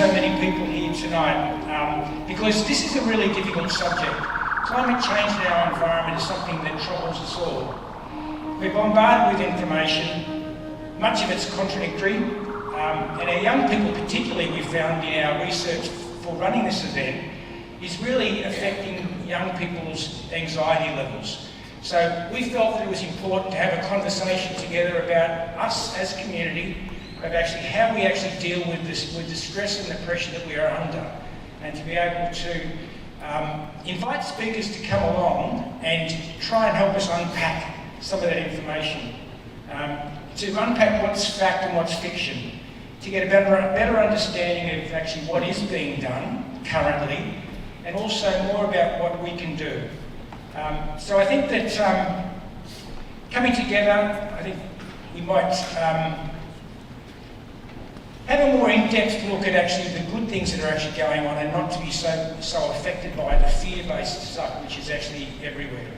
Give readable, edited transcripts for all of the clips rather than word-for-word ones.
so many people here tonight because this is a really difficult subject. Climate change in our environment is something that troubles us all. We're bombarded with information, much of it's contradictory, and our young people particularly, we found in our research for running this event, is really affecting young people's anxiety levels. So we felt that it was important to have a conversation together about us as a community, of actually how we actually deal with this, with the stress and the pressure that we are under, and to be able to invite speakers to come along and try and help us unpack some of that information, to unpack what's fact and what's fiction, to get a better understanding of actually what is being done currently, and also more about what we can do. So I think that coming together, I think we might have a more in-depth look at actually the good things that are actually going on, and not to be so affected by the fear-based stuff which is actually everywhere.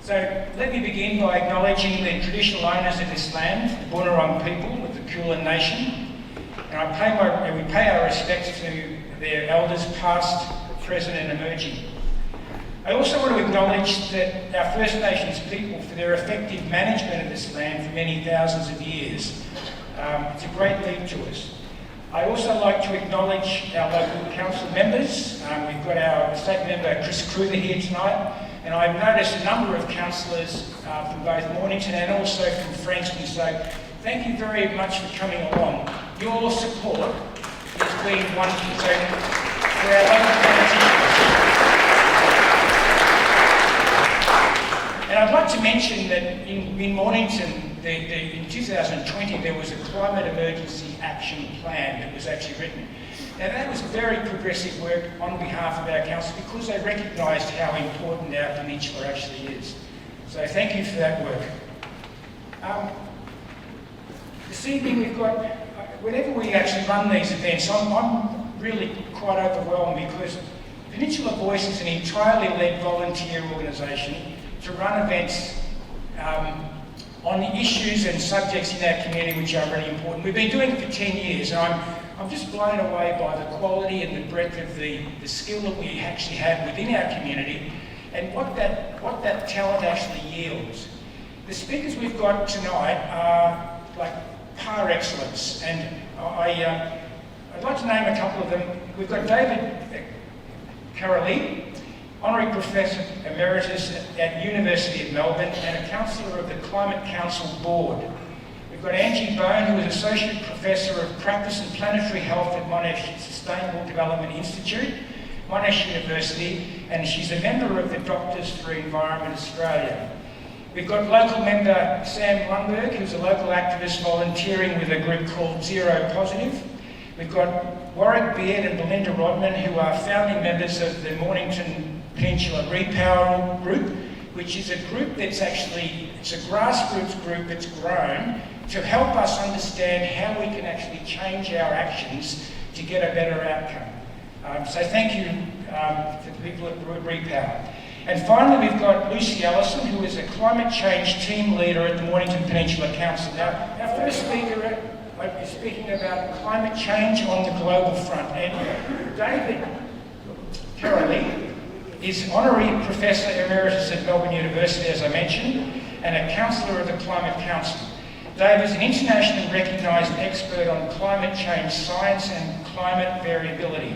So let me begin by acknowledging the traditional owners of this land, the Boonwurrung people of the Kulin Nation, and we pay our respects to their elders past, present and emerging. I also want to acknowledge that our First Nations people for their effective management of this land for many thousands of years. It's a great lead to us. I also like to acknowledge our local council members. We've got our state member Chris Kruger here tonight, and I've noticed a number of councillors from both Mornington and also from Frankston, so thank you very much for coming along. Your support has been wonderful. So for our local politicians. And I'd like to mention that in Mornington, in 2020, there was a climate emergency action plan that was actually written. Now that was very progressive work on behalf of our council because they recognised how important our peninsula actually is. So thank you for that work. This evening we've got, whenever we actually run these events, I'm really quite overwhelmed because Peninsula Voice is an entirely led volunteer organisation to run events on the issues and subjects in our community which are really important. We've been doing it for 10 years, and I'm just blown away by the quality and the breadth of the skill that we actually have within our community and what that talent actually yields. The speakers we've got tonight are like par excellence, and I'd like to name a couple of them. We've got David Carolee, Honorary Professor Emeritus at University of Melbourne and a Councillor of the Climate Council Board. We've got Angie Bone, who is Associate Professor of Practice and Planetary Health at Monash Sustainable Development Institute, Monash University, and she's a member of the Doctors for Environment Australia. We've got local member Sam Lundberg, who's a local activist volunteering with a group called Zero Positive. We've got Warwick Beard and Belinda Rodman, who are founding members of the Mornington Peninsula Repower Group, which is a group that's actually, it's a grassroots group that's grown to help us understand how we can actually change our actions to get a better outcome. So thank you to the people at Repower. And finally, we've got Lucy Allison, who is a climate change team leader at the Mornington Peninsula Council. Now, our first speaker is speaking about climate change on the global front. And David Carolee is Honorary Professor Emeritus at Melbourne University, as I mentioned, and a Councillor of the Climate Council. Dave is an internationally recognised expert on climate change science and climate variability.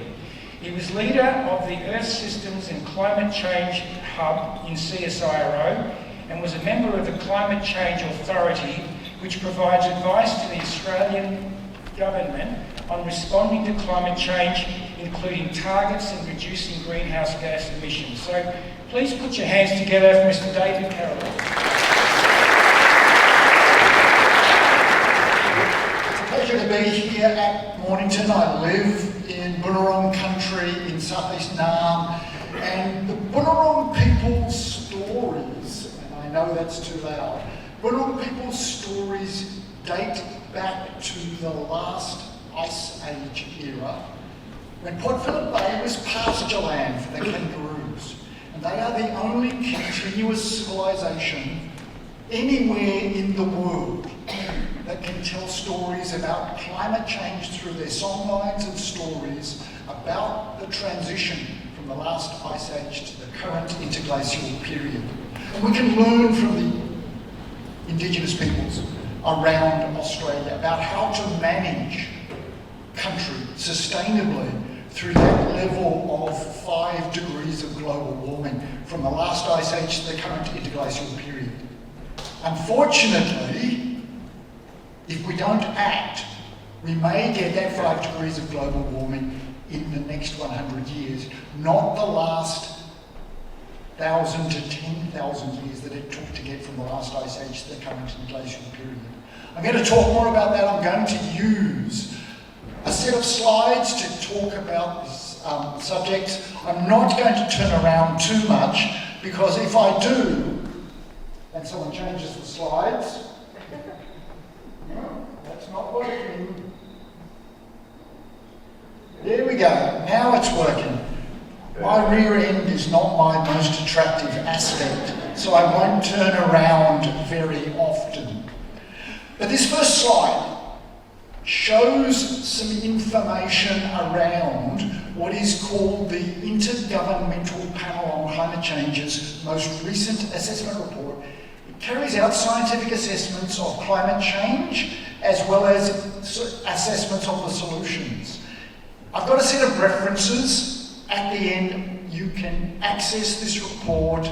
He was leader of the Earth Systems and Climate Change Hub in CSIRO and was a member of the Climate Change Authority, which provides advice to the Australian government on responding to climate change, including targets and reducing greenhouse gas emissions. So please put your hands together for Mr. David Carolee. It's a pleasure to be here at Mornington. I live in Boonwurrung country in southeast Naarm, and the Boonwurrung people's stories, and I know that's too loud, Boonwurrung people's stories date back to the last Ice Age era, when Port Phillip Bay was pasture land for the kangaroos. And they are the only continuous civilization anywhere in the world that can tell stories about climate change through their songlines and stories about the transition from the last ice age to the current interglacial period. And we can learn from the Indigenous peoples around Australia about how to manage country sustainably through that level of 5 degrees of global warming from the last ice age to the current interglacial period. Unfortunately, if we don't act, we may get that 5 degrees of global warming in the next 100 years, not the last 1,000 to 10,000 years that it took to get from the last ice age to the current glacial period. I'm going to talk more about that. I'm going to use a set of slides to talk about this subject. I'm not going to turn around too much, because if I do, and someone changes the slides, no, that's not working. There we go, now it's working. My rear end is not my most attractive aspect, so I won't turn around very often. But this first slide shows some information around what is called the Intergovernmental Panel on Climate Change's most recent assessment report. It carries out scientific assessments of climate change as well as assessments of the solutions. I've got a set of references. At the end, you can access this report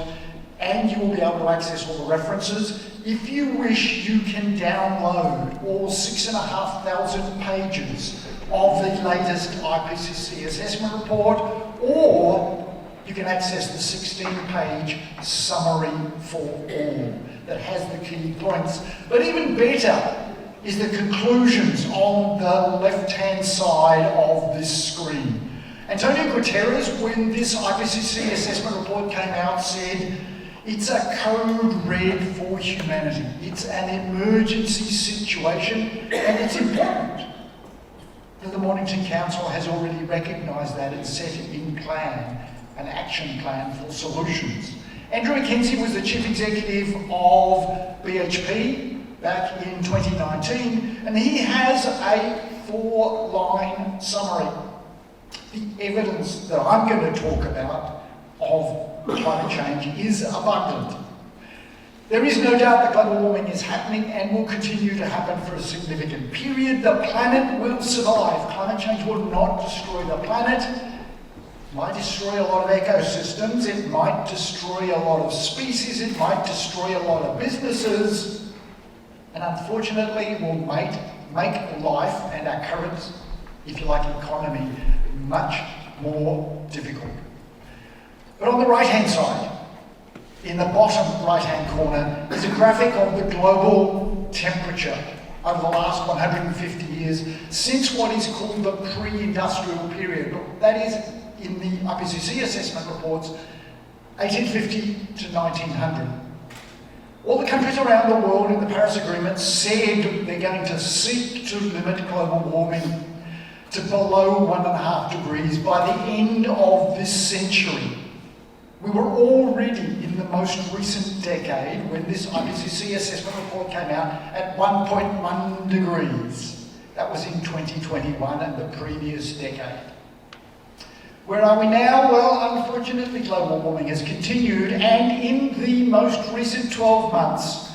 and you will be able to access all the references. If you wish, you can download all 6,500 pages of the latest IPCC assessment report, or you can access the 16-page summary for all that has the key points. But even better is the conclusions on the left-hand side of this screen. Antonio Guterres, when this IPCC assessment report came out, said, "It's a code red for humanity. It's an emergency situation, and it's important that the Mornington Council has already recognised that and set in plan, an action plan for solutions." Andrew McKenzie was the Chief Executive of BHP back in 2019, and he has a 4-line summary. The evidence that I'm going to talk about of climate change is abundant. There is no doubt that global warming is happening and will continue to happen for a significant period. The planet will survive. Climate change will not destroy the planet. It might destroy a lot of ecosystems. It might destroy a lot of species. It might destroy a lot of businesses. And unfortunately, it will make life and our current, if you like, economy much more difficult. But on the right-hand side, in the bottom right-hand corner, is a graphic of the global temperature over the last 150 years since what is called the pre-industrial period. That is, in the IPCC assessment reports, 1850 to 1900. All the countries around the world in the Paris Agreement said they're going to seek to limit global warming to below 1.5 degrees by the end of this century. We were already in the most recent decade, when this IPCC assessment report came out, at 1.1 degrees. That was in 2021 and the previous decade. Where are we now? Well, unfortunately, global warming has continued, and in the most recent 12 months,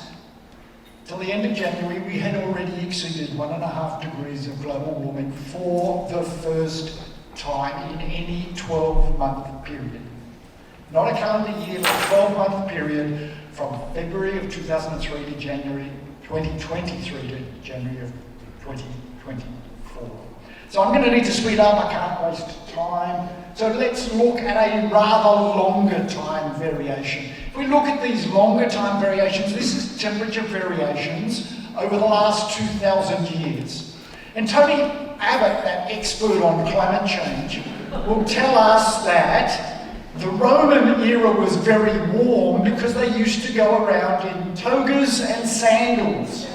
till the end of January, we had already exceeded 1.5 degrees of global warming for the first time in any 12-month period. Not a calendar year, but a 12-month period from February of 2003 to January 2023 to January of 2024. So I'm going to need to speed up, I can't waste time. So let's look at a rather longer time variation. If we look at these longer time variations, this is temperature variations over the last 2,000 years. And Tony Abbott, that expert on climate change, will tell us that the Roman era was very warm because they used to go around in togas and sandals.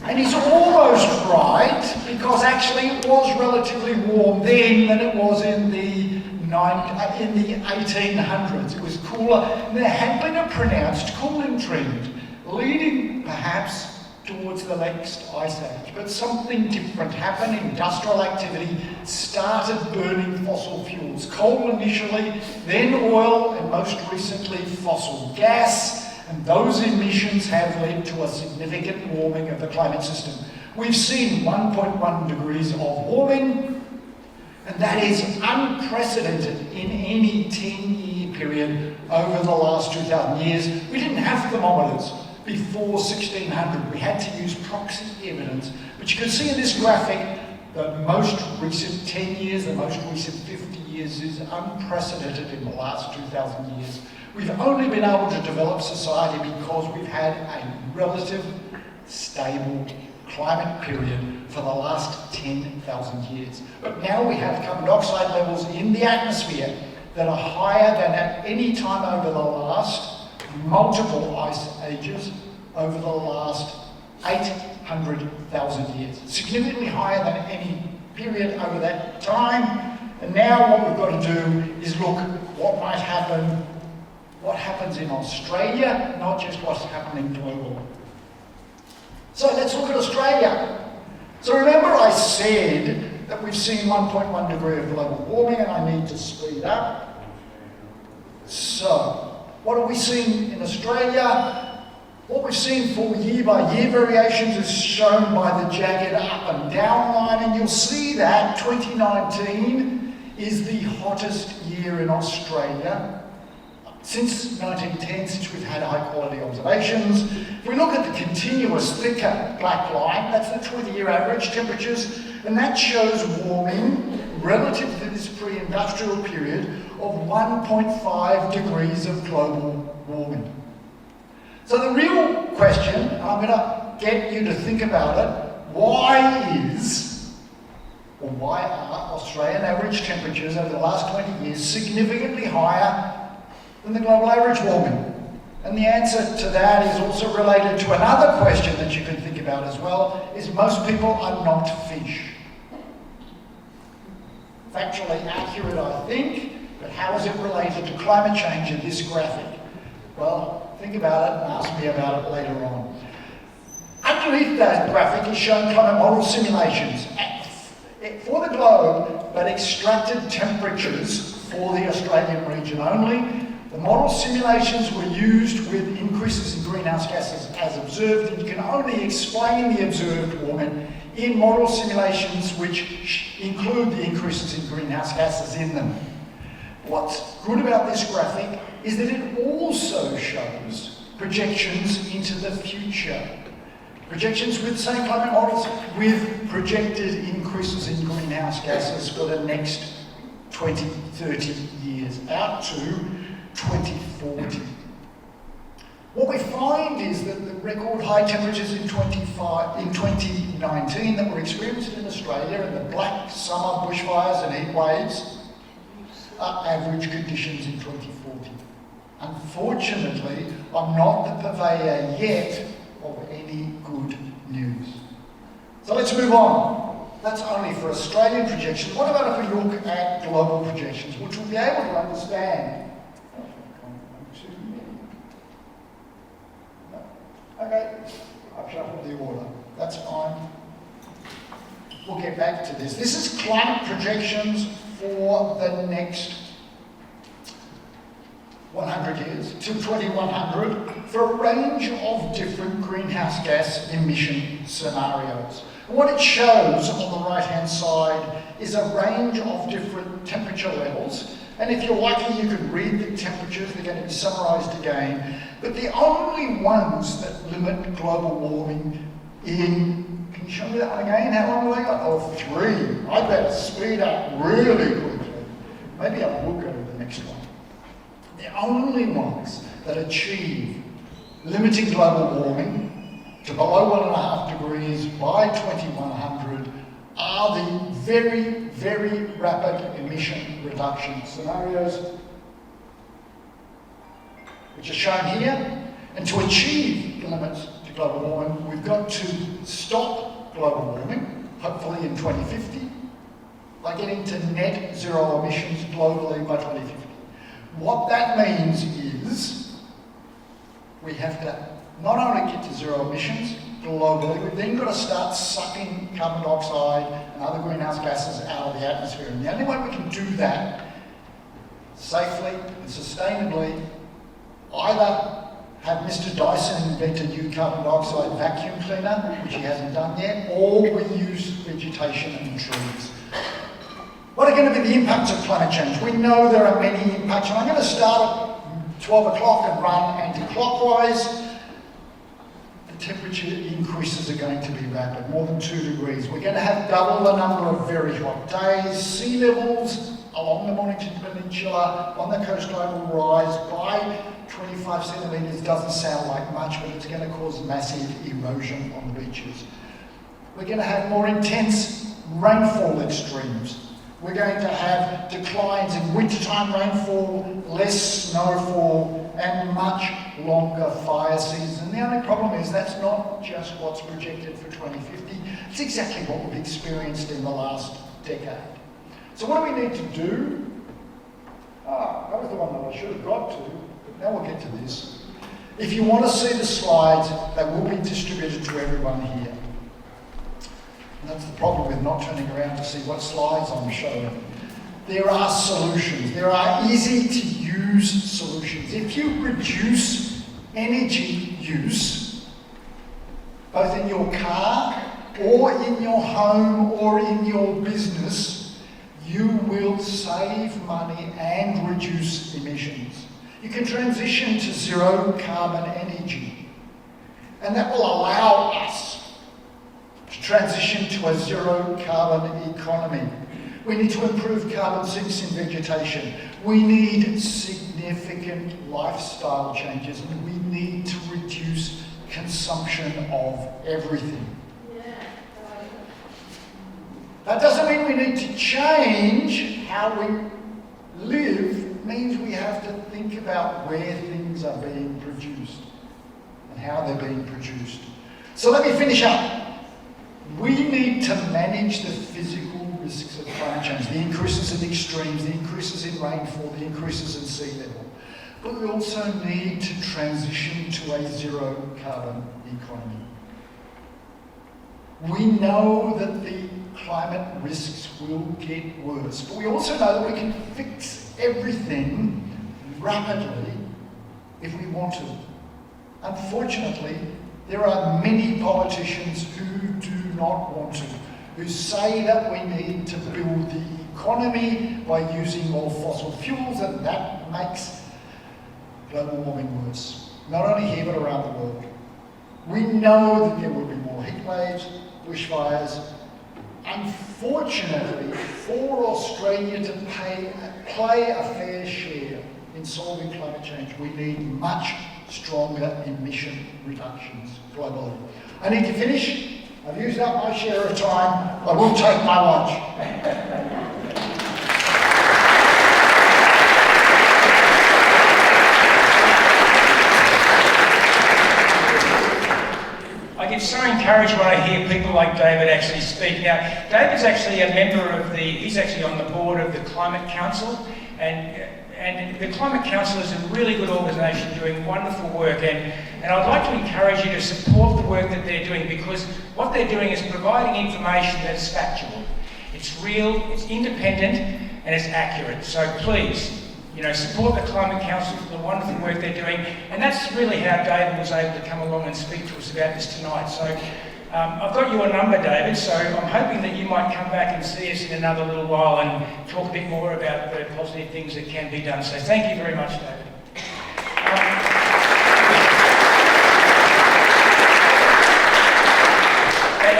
And he's almost right, because actually it was relatively warm then than it was in the 1800s. It was cooler, and there had been a pronounced cooling trend leading perhaps towards the next ice age. But something different happened. Industrial activity started burning fossil fuels. Coal initially, then oil, and most recently fossil gas. And those emissions have led to a significant warming of the climate system. We've seen 1.1 degrees of warming, and that is unprecedented in any 10-year period over the last 2,000 years. We didn't have thermometers before 1600. We had to use proxy evidence. But you can see in this graphic the most recent 10 years, the most recent 50 years is unprecedented in the last 2,000 years. We've only been able to develop society because we've had a relative, stable climate period for the last 10,000 years. But now we have carbon dioxide levels in the atmosphere that are higher than at any time over the last multiple ice ages over the last 800,000 years. Significantly higher than any period over that time. And now what we've got to do is look what might happen, what happens in Australia, not just what's happening globally. So let's look at Australia. So remember I said that we've seen 1.1 degree of global warming, and I need to speed up. So, what are we seeing in Australia? What we've seen for year-by-year variations is shown by the jagged up and down line, and you'll see that 2019 is the hottest year in Australia since 1910, since we've had high-quality observations. If we look at the continuous thicker black line, that's the 20-year average temperatures, and that shows warming relative to this pre-industrial period of 1.5 degrees of global warming. So the real question, I'm going to get you to think about it, why are Australian average temperatures over the last 20 years significantly higher than the global average warming? And the answer to that is also related to another question that you can think about as well, is most people are not fish. Factually accurate, I think, but how is it related to climate change in this graphic? Well, think about it and ask me about it later on. Underneath that graphic is shown climate model simulations for the globe, but extracted temperatures for the Australian region only. The model simulations were used with increases in greenhouse gases as observed, and you can only explain the observed warming in model simulations which include the increases in greenhouse gases in them. What's good about this graphic is that it also shows projections into the future. Projections with the same climate models with projected increases in greenhouse gases for the next 20, 30 years, out to 2040. What we find is that the record high temperatures in 2019 that were experienced in Australia, and the black summer bushfires and heat waves, are average conditions in 2040. Unfortunately, I'm not the purveyor yet of any good news. So let's move on. That's only for Australian projections. What about if we look at global projections, which we'll be able to understand? Okay, I've shuffled the order. That's fine. We'll get back to this. This is climate projections for the next 100 years, to 2100, for a range of different greenhouse gas emission scenarios. And what it shows on the right-hand side is a range of different temperature levels. And if you're lucky, you can read the temperatures. They're going to be summarised again. But the only ones that limit global warming in... Can you show me that one again? How long have they got? Oh, 3. I better speed up really quickly. Maybe I will go to the next one. The only ones that achieve limiting global warming to below 1.5 degrees by 2100 are the very, very rapid emission reduction scenarios, which are shown here. And to achieve the limits to global warming, we've got to stop global warming, hopefully in 2050, by getting to net zero emissions globally by 2050. What that means is we have to not only get to zero emissions globally, we've then got to start sucking carbon dioxide and other greenhouse gases out of the atmosphere. And the only way we can do that safely and sustainably, either have Mr. Dyson invent a new carbon dioxide vacuum cleaner, which he hasn't done yet, or we use vegetation and trees. What are going to be the impacts of climate change? We know there are many impacts, and I'm going to start at 12 o'clock and run anti-clockwise. The temperature increases are going to be rapid, more than 2 degrees. We're going to have double the number of very hot days. Sea levels along the Mornington Peninsula, on the coastline will rise by 25 centimetres. Doesn't sound like much, but it's going to cause massive erosion on the beaches. We're going to have more intense rainfall extremes. We're going to have declines in wintertime rainfall, less snowfall, and much longer fire seasons. And the only problem is that's not just what's projected for 2050. It's exactly what we've experienced in the last decade. So what do we need to do? That was the one that I should have got to, but now we'll get to this. If you want to see the slides, they will be distributed to everyone here. And that's the problem with not turning around to see what slides I'm showing. There are solutions. There are easy to use solutions. If you reduce energy use, both in your car or in your home or in your business, you will save money and reduce emissions. You can transition to zero carbon energy, and that will allow us to transition to a zero carbon economy. We need to improve carbon sinks in vegetation. We need significant lifestyle changes, and we need to reduce consumption of everything. That doesn't mean we need to change how we live. It means we have to think about where things are being produced and how they're being produced. So let me finish up. We need to manage the physical risks of climate change, the increases in extremes, the increases in rainfall, the increases in sea level. But we also need to transition to a zero carbon economy. We know that the climate risks will get worse, but we also know that we can fix everything rapidly if we want to. Unfortunately, there are many politicians who do not want to, who say that we need to build the economy by using more fossil fuels, and that makes global warming worse. Not only here, but around the world. We know that there will be more heat waves, bushfires. Unfortunately, for Australia to play a fair share in solving climate change, we need much stronger emission reductions globally. I need to finish. I've used up my share of time. I will take my lunch. I get so encouraged when I hear people like David actually speak. Now, David's actually a member of he's actually on the board of the Climate Council, and the Climate Council is a really good organisation doing wonderful work, and I'd like to encourage you to support the work that they're doing, because what they're doing is providing information that's factual. It's real, it's independent, and it's accurate. So please, support the Climate Council for the wonderful work they're doing, and that's really how David was able to come along and speak to us about this tonight. So I've got your number, David, so I'm hoping that you might come back and see us in another little while and talk a bit more about the positive things that can be done. So thank you very much, David.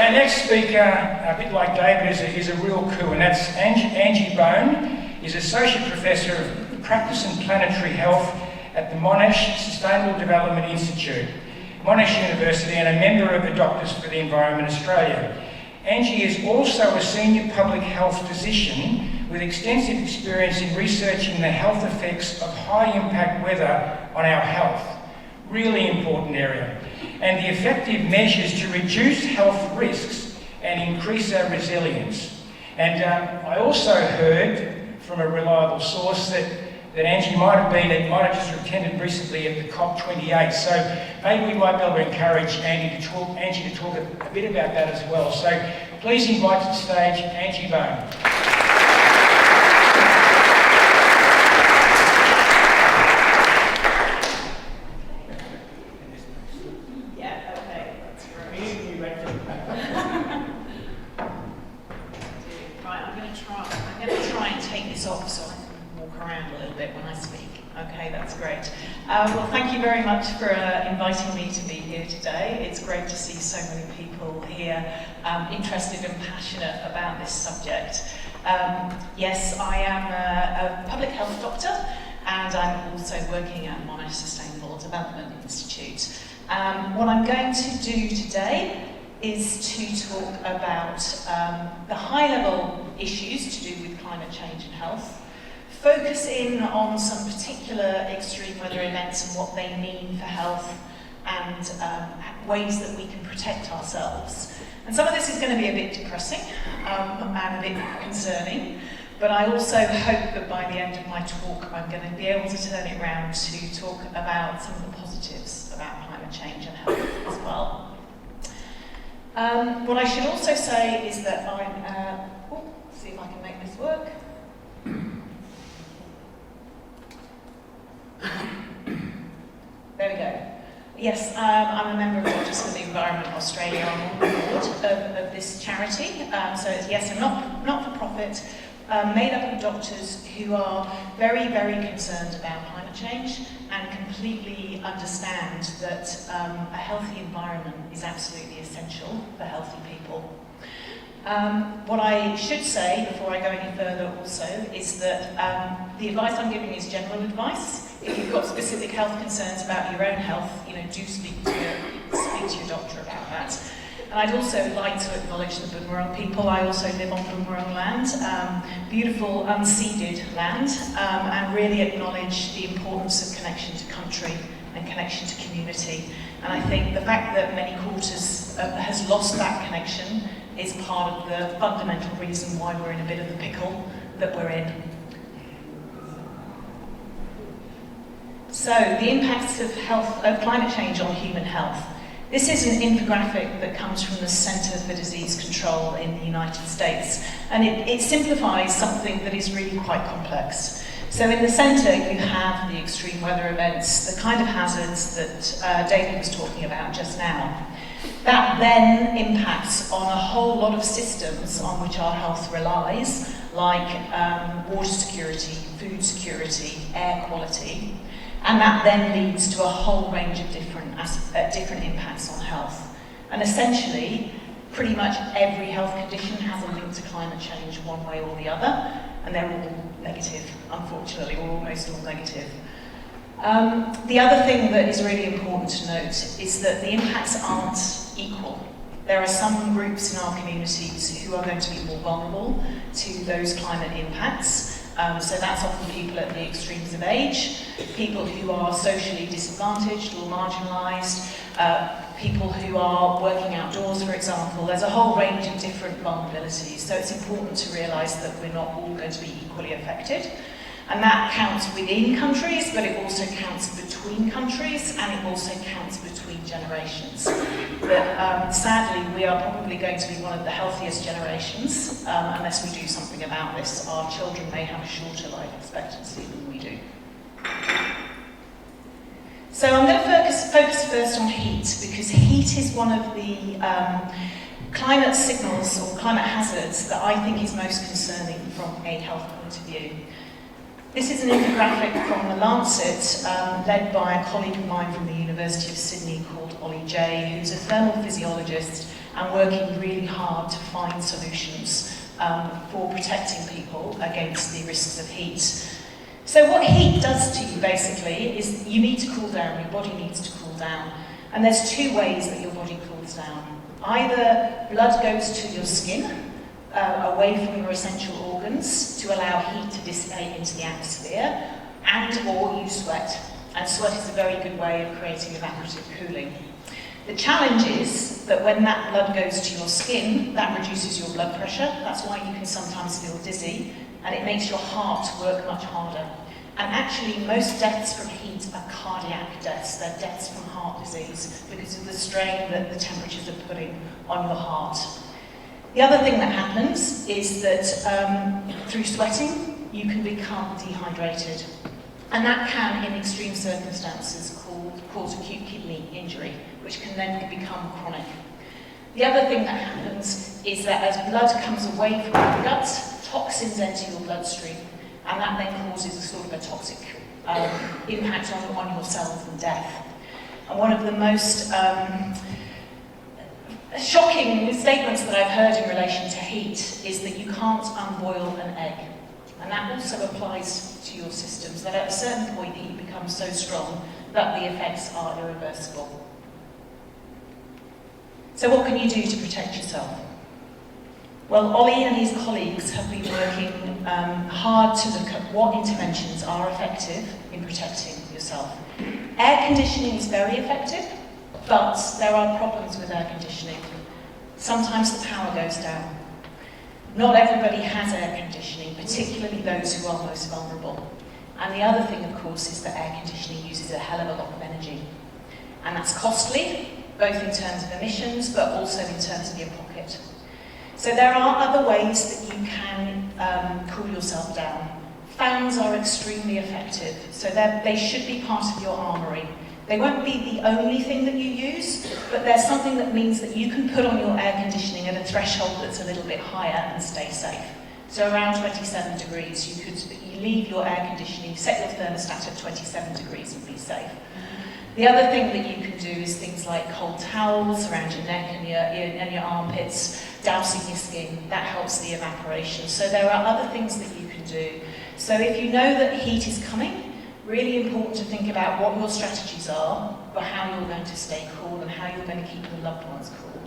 Our next speaker, a bit like David, is a real coup, and that's Angie Bone. Is Associate Professor of Practice and Planetary Health at the Monash Sustainable Development Institute, Monash University, and a member of the Doctors for the Environment Australia. Angie is also a senior public health physician with extensive experience in researching the health effects of high-impact weather on our health. Really important area. And the effective measures to reduce health risks and increase our resilience. And I also heard from a reliable source that that Angie might have just attended recently at the COP28. So maybe we might be able to encourage Angie to talk a bit about that as well. So please invite to the stage Angie Bone. Well, thank you very much for inviting me to be here today. It's great to see so many people here interested and passionate about this subject. Yes, I am a public health doctor, and I'm also working at Monash Sustainable Development Institute. What I'm going to do today is to talk about the high-level issues to do with climate change and health, focus in on some particular extreme weather events and what they mean for health and ways that we can protect ourselves. And some of this is going to be a bit depressing and a bit concerning, but I also hope that by the end of my talk I'm going to be able to turn it around to talk about some of the positives about climate change and health as well. What I should also say is that I'm, see if I can make this work. There we go. Yes, I'm a member of Doctors for the Environment Australia. I'm on the board of this charity. So it's, yes, a not-for-profit made up of doctors who are very, very concerned about climate change and completely understand that a healthy environment is absolutely essential for healthy people. What I should say before I go any further also is that the advice I'm giving is general advice. If you've got specific health concerns about your own health, do speak to your doctor about that. And I'd also like to acknowledge the Boonwurrung people. I also live on Boonwurrung land, beautiful unceded land, and really acknowledge the importance of connection to country and connection to community. And I think the fact that many quarters has lost that connection is part of the fundamental reason why we're in a bit of the pickle that we're in. So, the impacts of climate change on human health. This is an infographic that comes from the Centre for Disease Control in the United States, and it simplifies something that is really quite complex. So in the centre you have the extreme weather events, the kind of hazards that David was talking about just now. That then impacts on a whole lot of systems on which our health relies, like water security, food security, air quality, and that then leads to a whole range of different impacts on health. And essentially, pretty much every health condition has a link to climate change one way or the other, and they're all negative, unfortunately, or almost all negative. The other thing that is really important to note is that the impacts aren't equal. There are some groups in our communities who are going to be more vulnerable to those climate impacts. So that's often people at the extremes of age, people who are socially disadvantaged or marginalised, people who are working outdoors, for example. There's a whole range of different vulnerabilities, so it's important to realise that we're not all going to be equally affected. And that counts within countries, but it also counts between countries, and it also counts between generations. But sadly, we are probably going to be one of the healthiest generations, unless we do something about this. Our children may have a shorter life expectancy than we do. So I'm going to focus first on heat, because heat is one of the climate signals or climate hazards that I think is most concerning from a health point of view. This is an infographic from The Lancet, led by a colleague of mine from the University of Sydney called Ollie Jay, who's a thermal physiologist and working really hard to find solutions for protecting people against the risks of heat. So what heat does to you, basically, is you need to cool down, your body needs to cool down. And there's two ways that your body cools down. Either blood goes to your skin, away from your essential organs to allow heat to dissipate into the atmosphere, and or you sweat. And sweat is a very good way of creating evaporative cooling. The challenge is that when that blood goes to your skin, that reduces your blood pressure. That's why you can sometimes feel dizzy, and it makes your heart work much harder. And actually, most deaths from heat are cardiac deaths. They're deaths from heart disease because of the strain that the temperatures are putting on your heart. The other thing that happens is that through sweating, you can become dehydrated. And that can, in extreme circumstances, cause acute kidney injury, which can then become chronic. The other thing that happens is that as blood comes away from your gut, toxins enter your bloodstream, and that then causes a sort of a toxic impact on your cells and death. And one of the most shocking statements that I've heard in relation to heat is that you can't unboil an egg. And that also applies to your systems, that at a certain point heat becomes so strong that the effects are irreversible. So what can you do to protect yourself? Well, Ollie and his colleagues have been working hard to look at what interventions are effective in protecting yourself. Air conditioning is very effective, but there are problems with air conditioning. Sometimes the power goes down. Not everybody has air conditioning, particularly those who are most vulnerable. And the other thing, of course, is that air conditioning uses a hell of a lot of energy. And that's costly, both in terms of emissions, but also in terms of your pocket. So there are other ways that you can cool yourself down. Fans are extremely effective, so they should be part of your armoury. They won't be the only thing that you use, but they're something that means that you can put on your air conditioning at a threshold that's a little bit higher and stay safe. So around 27 degrees, you leave your air conditioning, set your thermostat at 27 degrees and be safe. The other thing that you can do is things like cold towels around your neck and your armpits, dousing your skin. That helps the evaporation. So there are other things that you can do. So if you know that heat is coming, really important to think about what your strategies are for how you're going to stay cool and how you're going to keep your loved ones cool.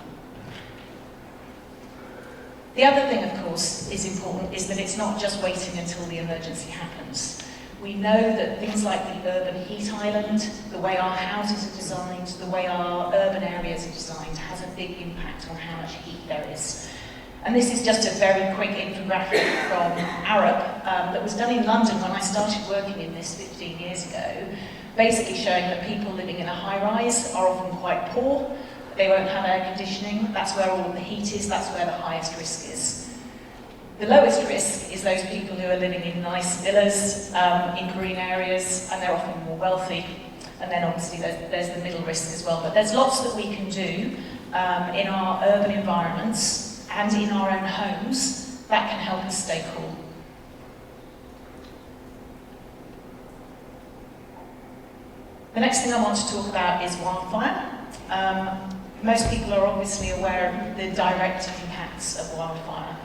The other thing, of course, is important is that it's not just waiting until the emergency happens. We know that things like the urban heat island, the way our houses are designed, the way our urban areas are designed has a big impact on how much heat there is. And this is just a very quick infographic from Arup that was done in London when I started working in this 15 years ago, basically showing that people living in a high-rise are often quite poor. They won't have air conditioning. That's where all of the heat is. That's where the highest risk is. The lowest risk is those people who are living in nice villas, in green areas, and they're often more wealthy. And then obviously there's the middle risk as well. But there's lots that we can do in our urban environments and in our own homes that can help us stay cool. The next thing I want to talk about is wildfire. Most people are obviously aware of the direct impacts of wildfire.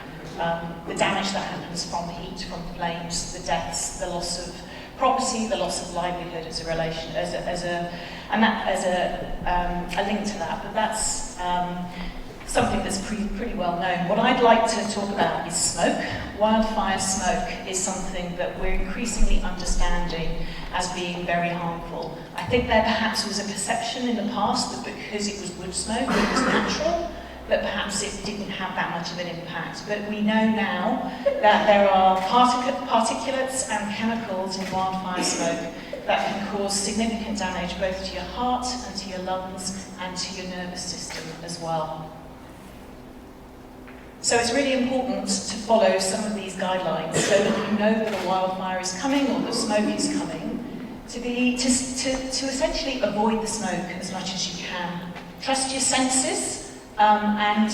The damage that happens from heat, from flames, the deaths, the loss of property, the loss of livelihood as a relation, as a link to that. But that's something that's pretty well known. What I'd like to talk about is smoke. Wildfire smoke is something that we're increasingly understanding as being very harmful. I think there perhaps was a perception in the past that because it was wood smoke, it was natural, that perhaps it didn't have that much of an impact. But we know now that there are particulates and chemicals in wildfire smoke that can cause significant damage both to your heart and to your lungs and to your nervous system as well. So it's really important to follow some of these guidelines so that you know that a wildfire is coming or the smoke is coming, to essentially avoid the smoke as much as you can. Trust your senses and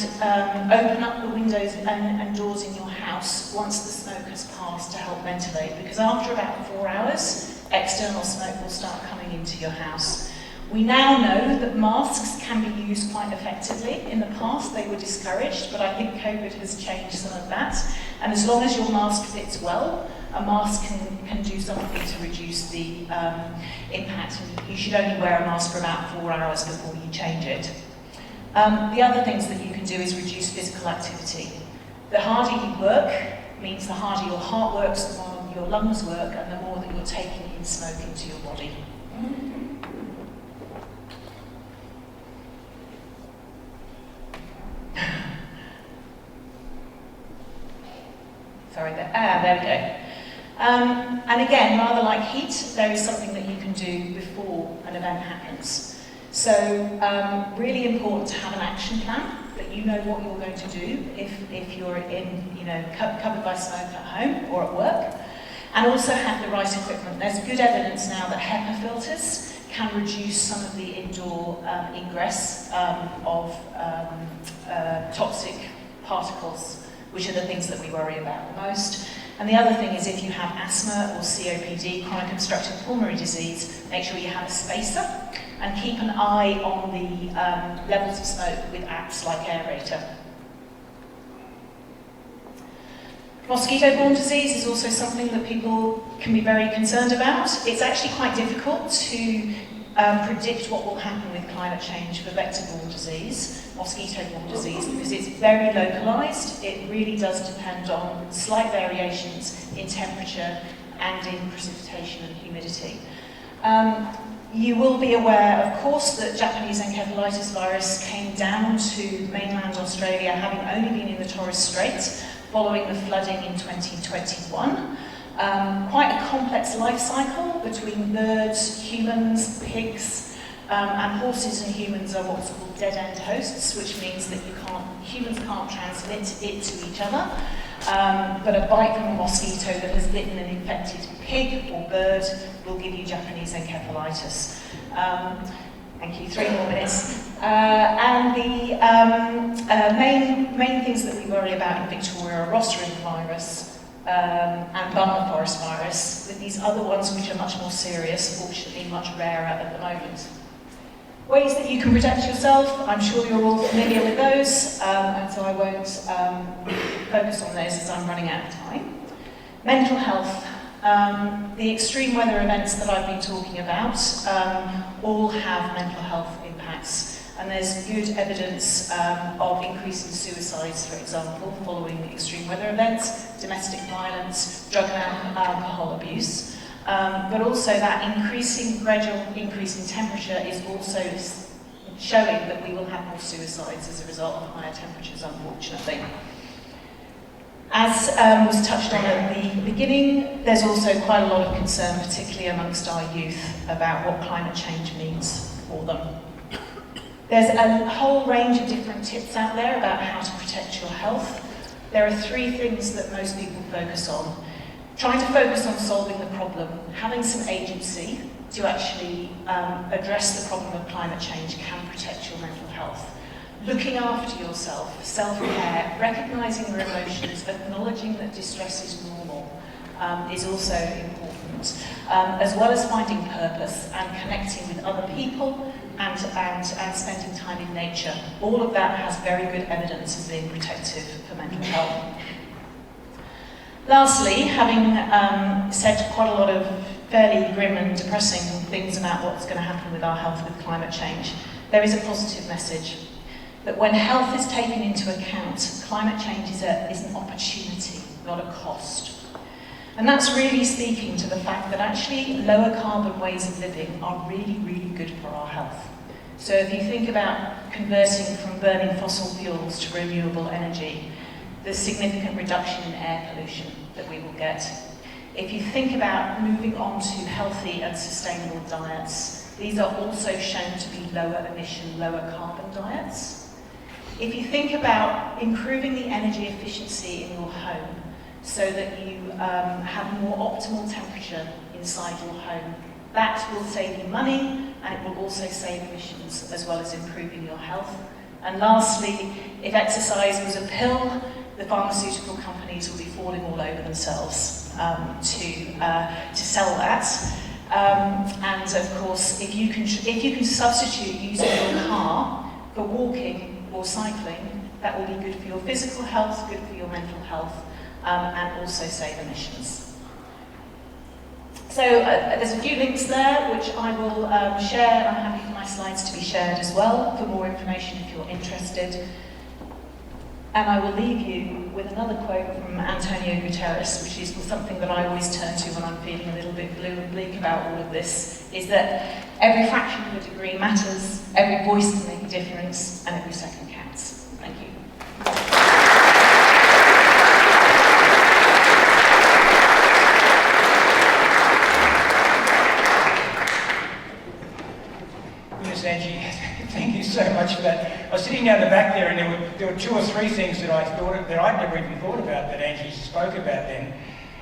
open up the windows and doors in your house once the smoke has passed to help ventilate, because after about 4 hours, external smoke will start coming into your house. We now know that masks can be used quite effectively. In the past, they were discouraged, but I think COVID has changed some of that. And as long as your mask fits well, a mask can do something to reduce the impact. And you should only wear a mask for about 4 hours before you change it. The other things that you can do is reduce physical activity. The harder you work means the harder your heart works, the more your lungs work, and the more that you're taking in smoke into your body. Sorry, there we go. And And again, rather like heat, there is something that you can do before an event happens. So really important to have an action plan, that you know what you're going to do if you're in, covered by smoke at home or at work. And also have the right equipment. There's good evidence now that HEPA filters can reduce some of the indoor ingress of toxic particles, which are the things that we worry about the most. And the other thing is, if you have asthma or COPD, chronic obstructive pulmonary disease, make sure you have a spacer and keep an eye on the levels of smoke with apps like Aerator. Mosquito-borne disease is also something that people can be very concerned about. It's actually quite difficult to predict what will happen with climate change for vector-borne disease, mosquito-borne disease, because it's very localised. It really does depend on slight variations in temperature and in precipitation and humidity. You will be aware, of course, that Japanese encephalitis virus came down to mainland Australia, having only been in the Torres Strait, following the flooding in 2021. Quite a complex life cycle between birds, humans, pigs, and horses and humans are what's called dead-end hosts, which means that humans can't transmit it to each other. But a bite from a mosquito that has bitten an infected pig or bird will give you Japanese encephalitis. Thank you, 3 more minutes. And the main things that we worry about in Victoria are rostering virus and Bummer forest virus, with these other ones which are much more serious, fortunately much rarer at the moment. Ways that you can protect yourself, I'm sure you're all familiar with those, and so I won't focus on those as I'm running out of time. Mental health. The extreme weather events that I've been talking about all have mental health impacts, and there's good evidence of increasing suicides, for example, following extreme weather events, domestic violence, drug and alcohol abuse. But also that gradual increase in temperature is also showing that we will have more suicides as a result of higher temperatures, unfortunately. As was touched on at the beginning, there's also quite a lot of concern, particularly amongst our youth, about what climate change means for them. There's a whole range of different tips out there about how to protect your health. There are 3 things that most people focus on. Trying to focus on solving the problem, having some agency to actually address the problem of climate change can protect your mental health. Looking after yourself, self-care, recognising your emotions, acknowledging that distress is normal is also important, as well as finding purpose and connecting with other people and spending time in nature. All of that has very good evidence as being protective for mental health. Lastly, having said quite a lot of fairly grim and depressing things about what's going to happen with our health with climate change, there is a positive message. That when health is taken into account, climate change is an opportunity, not a cost. And that's really speaking to the fact that actually lower carbon ways of living are really, really good for our health. So if you think about converting from burning fossil fuels to renewable energy, there's significant reduction in air pollution that we will get. If you think about moving on to healthy and sustainable diets, these are also shown to be lower emission, lower carbon diets. If you think about improving the energy efficiency in your home so that you have more optimal temperature inside your home, that will save you money and it will also save emissions as well as improving your health. And lastly, if exercise was a pill, the pharmaceutical companies will be falling all over themselves to sell that. And of course, if you can substitute using your car for walking or cycling, that will be good for your physical health, good for your mental health, and also save emissions. So there's a few links there which I will share. I'm happy for my slides to be shared as well for more information if you're interested. And I will leave you with another quote from Antonio Guterres, which is something that I always turn to when I'm feeling a little bit blue and bleak about all of this, is that every fraction of a degree matters, every voice can make a difference, and every second counts. Thank you. Goodness, Angie, thank you so much for that. I was sitting down the back there, and there were 2 or 3 things that I'd never even thought about that Angie spoke about then,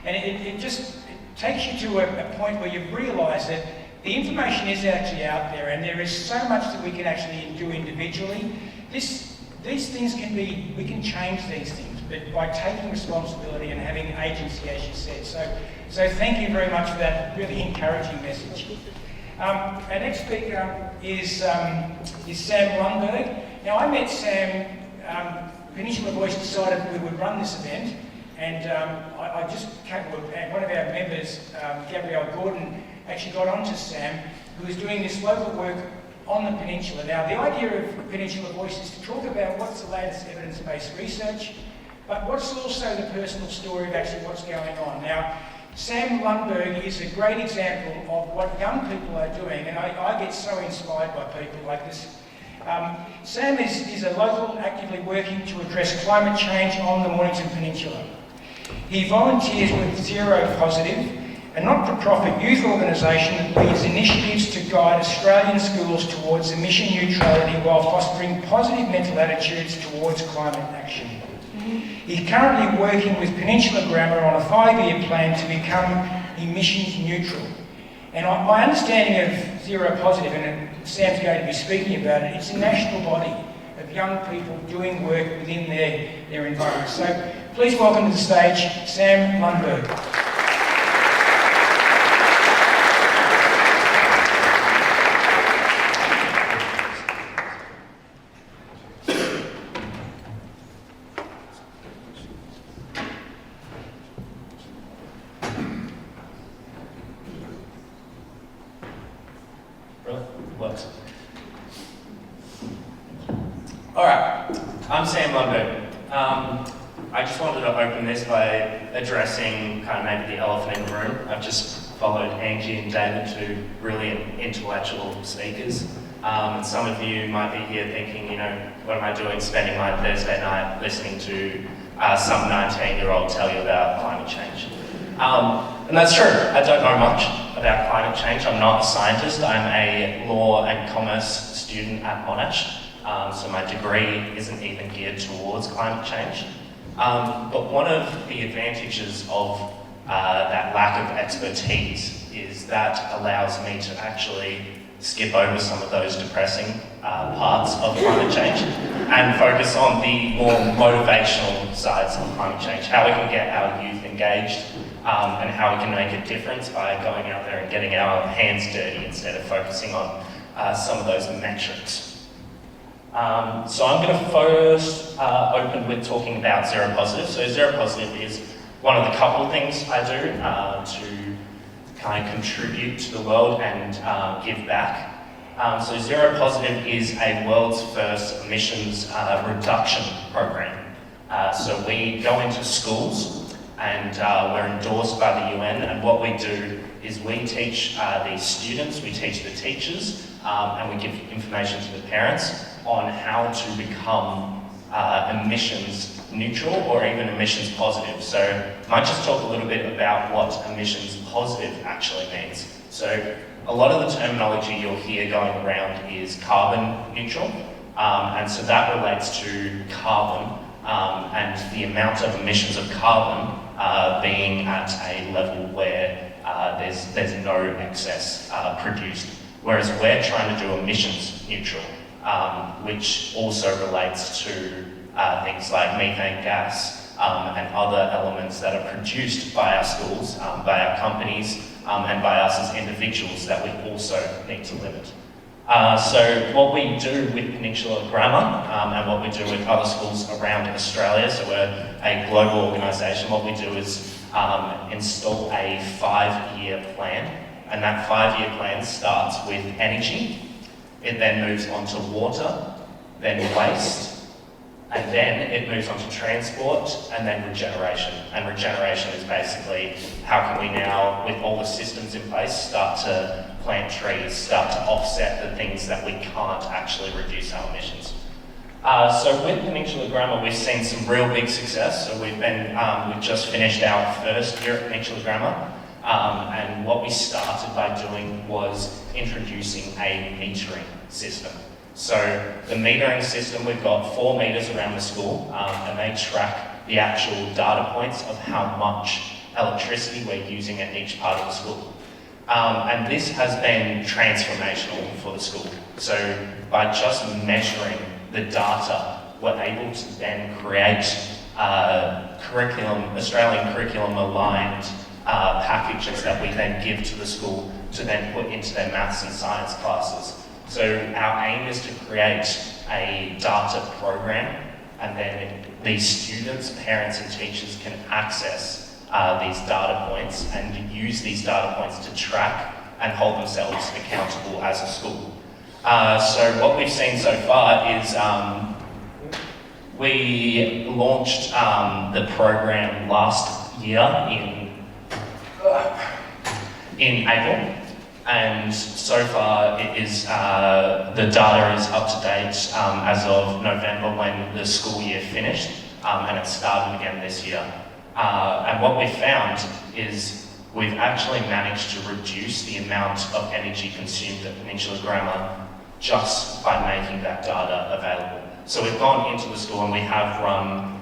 and it just takes you to a point where you realise that the information is actually out there, and there is so much that we can actually do individually. These things we can change these things, but by taking responsibility and having agency, as you said. So thank you very much for that really encouraging message. Our next speaker is Sam Lundberg. Now, I met Sam, Peninsula Voice decided we would run this event, and I just one of our members, Gabrielle Gordon, actually got onto Sam, who is doing this local work on the peninsula. Now, the idea of Peninsula Voice is to talk about what's the latest evidence-based research, but what's also the personal story of actually what's going on. Now, Sam Lundberg is a great example of what young people are doing, and I get so inspired by people like this. Sam is a local actively working to address climate change on the Mornington Peninsula. He volunteers with Zero Positive, a not-for-profit youth organisation that leads initiatives to guide Australian schools towards emission neutrality while fostering positive mental attitudes towards climate action. He's currently working with Peninsula Grammar on a 5-year plan to become emissions neutral. And my understanding of Zero Positive, and Sam's going to be speaking about it, it's a national body of young people doing work within their environment. So please welcome to the stage, Sam Lundberg. Alright, I'm Sam Lundberg. I just wanted to open this by addressing kind of maybe the elephant in the room. I've just followed Angie and David, two brilliant intellectual speakers. And some of you might be here thinking, what am I doing spending my Thursday night listening to some 19-year-old tell you about climate change? And that's true. I don't know much about climate change. I'm not a scientist. I'm a law and commerce student at Monash. So my degree isn't even geared towards climate change. But one of the advantages of that lack of expertise is that allows me to actually skip over some of those depressing parts of climate change and focus on the more motivational sides of climate change, how we can get our youth engaged and how we can make a difference by going out there and getting our hands dirty instead of focusing on some of those metrics. So I'm going to first open with talking about Zero Positive. So Zero Positive is one of the couple of things I do to kind of contribute to the world and give back. So Zero Positive is a world's first emissions reduction program. So we go into schools and we're endorsed by the UN, and what we do is we teach the students, we teach the teachers, and we give information to the parents on how to become emissions neutral or even emissions positive. So I might just talk a little bit about what emissions positive actually means. So a lot of the terminology you'll hear going around is carbon neutral, and so that relates to carbon and the amount of emissions of carbon being at a level where there's no excess produced, whereas we're trying to do emissions neutral. Which also relates to things like methane gas and other elements that are produced by our schools, by our companies, and by us as individuals that we also need to limit. So what we do with Peninsula Grammar and what we do with other schools around Australia, so we're a global organisation, what we do is install a 5-year plan, and that 5-year plan starts with energy. It then moves on to water, then waste, and then it moves on to transport, and then regeneration. And regeneration is basically how can we now, with all the systems in place, start to plant trees, start to offset the things that we can't actually reduce our emissions. So with Peninsula Grammar, we've seen some real big success. So we've just finished our first year at Peninsula Grammar. And what we started by doing was introducing a metering system. So the metering system, we've got 4 meters around the school, and they track the actual data points of how much electricity we're using at each part of the school. And this has been transformational for the school. So by just measuring the data, we're able to then create Australian curriculum aligned packages that we then give to the school to then put into their maths and science classes. So our aim is to create a data program, and then these students, parents and teachers can access these data points and use these data points to track and hold themselves accountable as a school. So what we've seen so far is we launched the program last year in April, and so far it is the data is up to date as of November when the school year finished, and it started again this year. And what we've found is we've actually managed to reduce the amount of energy consumed at Peninsula Grammar just by making that data available. So we've gone into the school and we have run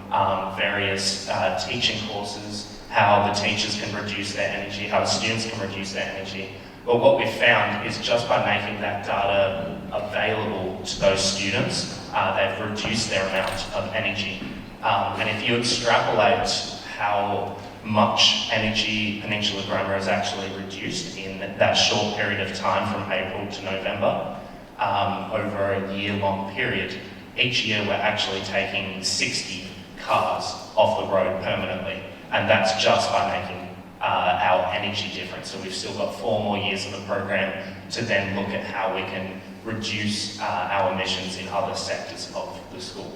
various teaching courses, how the teachers can reduce their energy, how the students can reduce their energy. But what we've found is just by making that data available to those students, they've reduced their amount of energy. And if you extrapolate how much energy Peninsula Grammar has actually reduced in that short period of time from April to November, over a year-long period, each year we're actually taking 60 cars off the road permanently, and that's just by making our energy difference. So we've still got 4 more years of the program to then look at how we can reduce our emissions in other sectors of the school.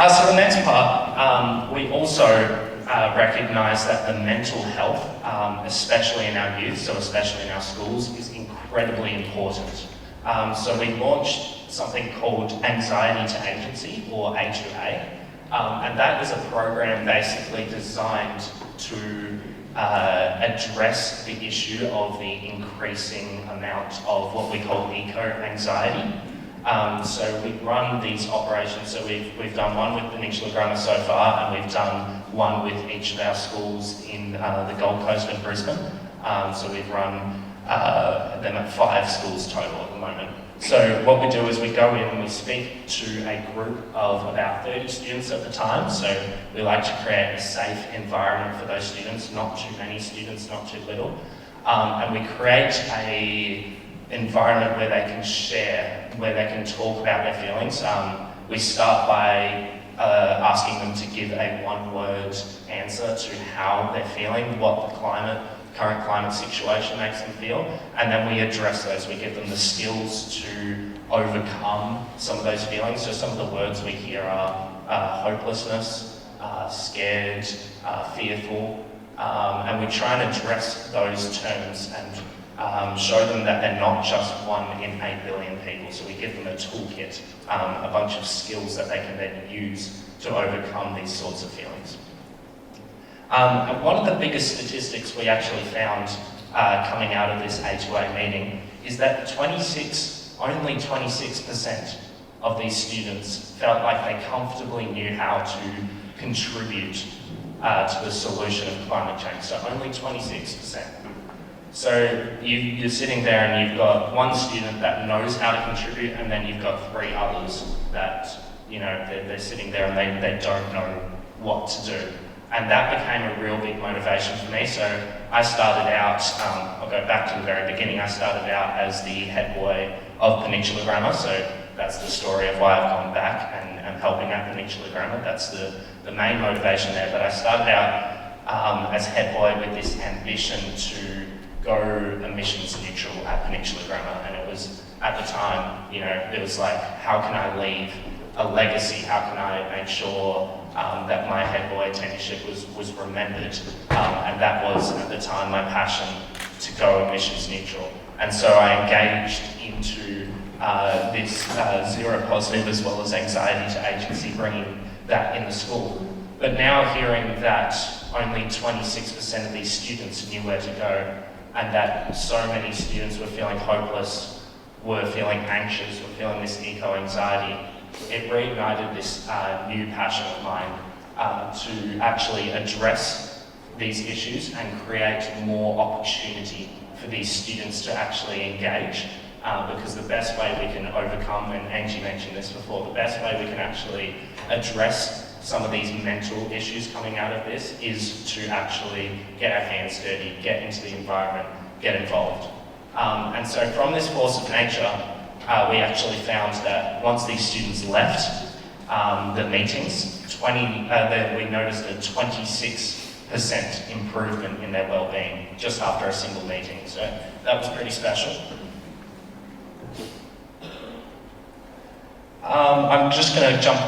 So the next part, we also recognise that the mental health, especially in our youth, so especially in our schools, is incredibly important. So we launched something called Anxiety to Agency, or A2A, and that is a program basically designed to address the issue of the increasing amount of what we call eco-anxiety. So we run these operations, so we've done one with Peninsula Grammar so far, and we've done one with each of our schools in the Gold Coast and Brisbane. So we've run them at 5 schools total at the moment. So what we do is we go in and we speak to a group of about 30 students at the time. So we like to create a safe environment for those students, not too many students, not too little. And we create a environment where they can share, where they can talk about their feelings. We start by asking them to give a one-word answer to how they're feeling, what the current climate situation makes them feel, and then we address those. We give them the skills to overcome some of those feelings. So some of the words we hear are hopelessness, scared, fearful, and we try and address those terms and show them that they're not just 1 in 8 billion people. So we give them a toolkit, a bunch of skills that they can then use to overcome these sorts of feelings. And one of the biggest statistics we actually found coming out of this A2A meeting is that only 26% of these students felt like they comfortably knew how to contribute to the solution of climate change. So only 26%. So you're sitting there and you've got 1 student that knows how to contribute, and then you've got 3 others that, they're sitting there and they don't know what to do. And that became a real big motivation for me. So I started out, I'll go back to the very beginning, I started out as the head boy of Peninsula Grammar. So that's the story of why I've gone back and helping at Peninsula Grammar. That's the main motivation there. But I started out as head boy with this ambition to go emissions neutral at Peninsula Grammar. And it was, at the time, it was like, how can I leave a legacy? How can I make sure that my head boy tenureship was remembered? And that was, at the time, my passion to go emissions neutral. And so I engaged into this zero positive as well as anxiety to agency, bringing that in the school. But now hearing that only 26% of these students knew where to go, and that so many students were feeling hopeless, were feeling anxious, were feeling this eco-anxiety, it reignited this new passion of mine to actually address these issues and create more opportunity for these students to actually engage. Because the best way we can overcome, and Angie mentioned this before, the best way we can actually address some of these mental issues coming out of this is to actually get our hands dirty, get into the environment, get involved. And so from this force of nature, we actually found that once these students left the meetings, we noticed a 26% improvement in their well-being just after a single meeting. So that was pretty special. I'm just going to jump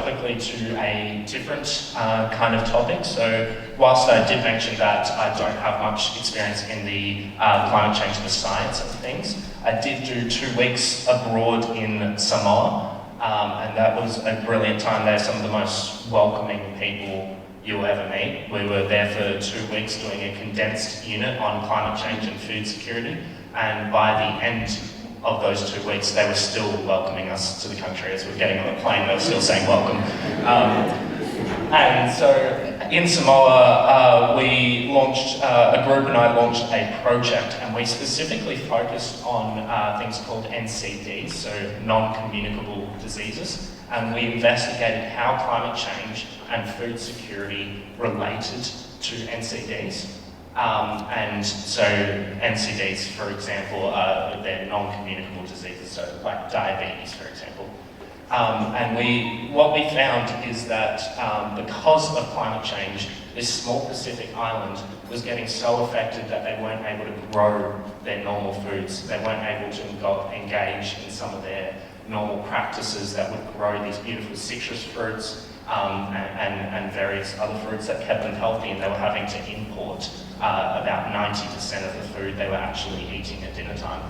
quickly to a different kind of topic. So whilst I did mention that I don't have much experience in the climate change, the science of things, I did do 2 weeks abroad in Samoa, and that was a brilliant time. They're some of the most welcoming people you'll ever meet. We were there for 2 weeks doing a condensed unit on climate change and food security, and by the end of those 2 weeks, they were still welcoming us to the country. As we were getting on the plane, they were still saying welcome. And so in Samoa, we launched, a group and I launched a project, and we specifically focused on things called NCDs, so non-communicable diseases, and we investigated how climate change and food security related to NCDs. And so NCDs, for example, they're non-communicable diseases, so like diabetes, for example. And what we found is that because of climate change, this small Pacific island was getting so affected that they weren't able to grow their normal foods. They weren't able to engage in some of their normal practices that would grow these beautiful citrus fruits and various other fruits that kept them healthy, and they were having to import about 90% of the food they were actually eating at dinner time.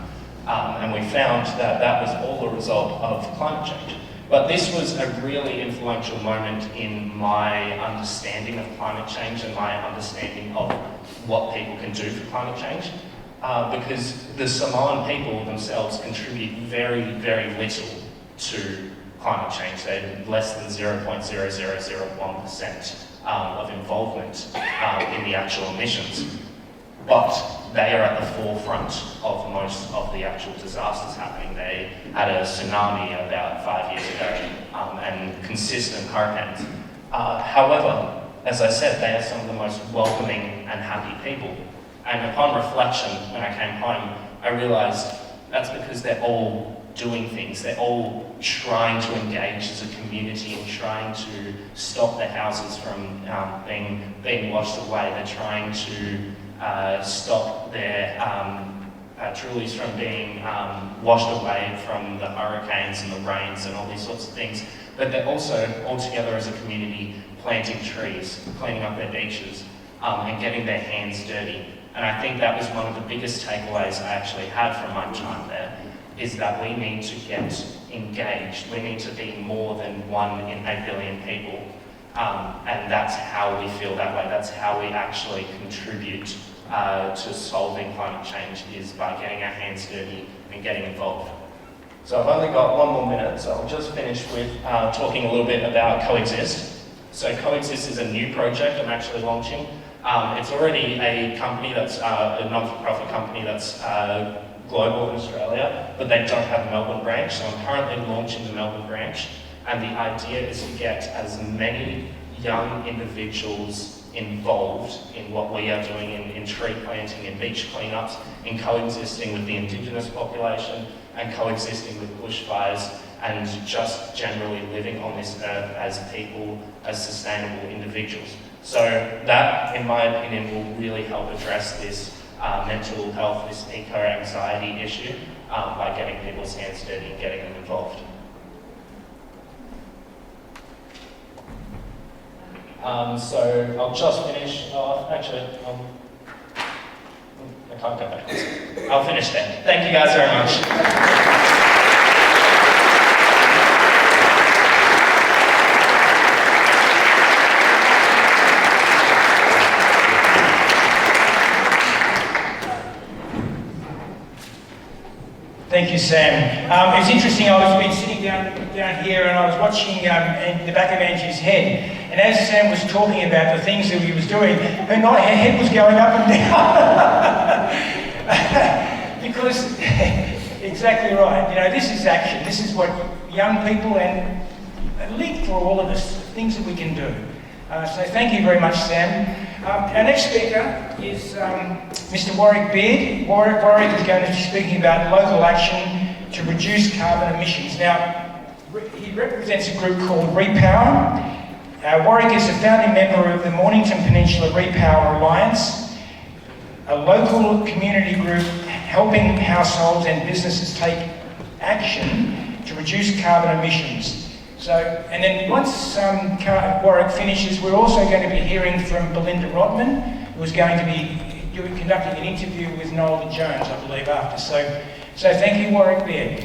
And we found that that was all a result of climate change. But this was a really influential moment in my understanding of climate change and my understanding of what people can do for climate change, because the Samoan people themselves contribute very, very little to climate change. They're less than 0.0001% of involvement in the actual emissions. But they are at the forefront of most of the actual disasters happening. They had a tsunami about 5 years ago and consistent hurricanes. However, as I said, they are some of the most welcoming and happy people. And upon reflection, when I came home, I realised that's because they're all doing things. They're all trying to engage as a community and trying to stop their houses from being washed away. They're trying to stop their trolleys from being washed away from the hurricanes and the rains and all these sorts of things. But they're also, all together as a community, planting trees, cleaning up their beaches, and getting their hands dirty. And I think that was one of the biggest takeaways I actually had from my time there, is that we need to get engaged. We need to be more than 1 in 8 billion people. And that's how we feel that way. That's how we actually contribute to solving climate change, is by getting our hands dirty and getting involved. So I've only got 1 more minute, so I'll just finish with talking a little bit about Coexist. So Coexist is a new project I'm actually launching. It's already a company that's a non-for-profit company that's global in Australia, but they don't have a Melbourne branch, so I'm currently launching the Melbourne branch. And the idea is to get as many young individuals involved in what we are doing in tree planting and beach cleanups, in coexisting with the Indigenous population and coexisting with bushfires, and just generally living on this earth as people, as sustainable individuals. So that, in my opinion, will really help address this mental health, this eco-anxiety issue, by getting people's hands dirty and getting them involved. So I'll just finish off. Actually, I can't go backwards. I'll finish there. Thank you guys very much. Thank you, Sam. It was interesting, I was been sitting down here and I was watching the back of Angie's head, and as Sam was talking about the things that he was doing, her head was going up and down. Because, exactly right, you know, this is action. This is what young people and lead for all of us, things that we can do. So thank you very much, Sam. Our next speaker is Mr. Warwick Beard. Warwick is going to be speaking about local action to reduce carbon emissions. Now, he represents a group called Repower. Warwick is a founding member of the Mornington Peninsula Repower Alliance, a local community group helping households and businesses take action to reduce carbon emissions. So, and then once Warwick finishes, we're also going to be hearing from Belinda Rodman, who is going to be conducting an interview with Noel Jones, I believe, after. So thank you, Warwick Beard.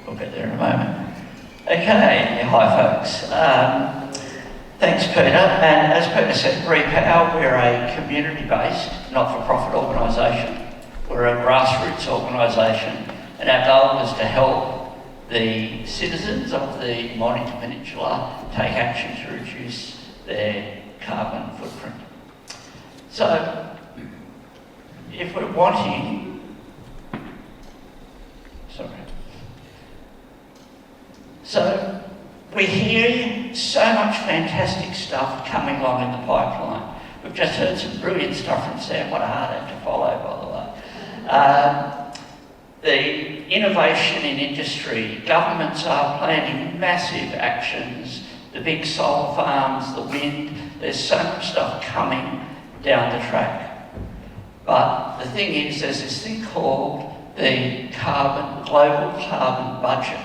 We'll get there in a moment. Okay, hi folks. Thanks Peter, and as Peter said, Repower, we're a community-based, not-for-profit organisation. We're a grassroots organisation, and our goal is to help the citizens of the Mornington Peninsula take action to reduce their carbon footprint. So, if we're wanting, So we hear so much fantastic stuff coming along in the pipeline. We've just heard some brilliant stuff from Sam, what a hard act to follow, by the way. The innovation in industry, governments are planning massive actions, the big solar farms, the wind, there's so much stuff coming down the track. But the thing is, there's this thing called the global carbon budget.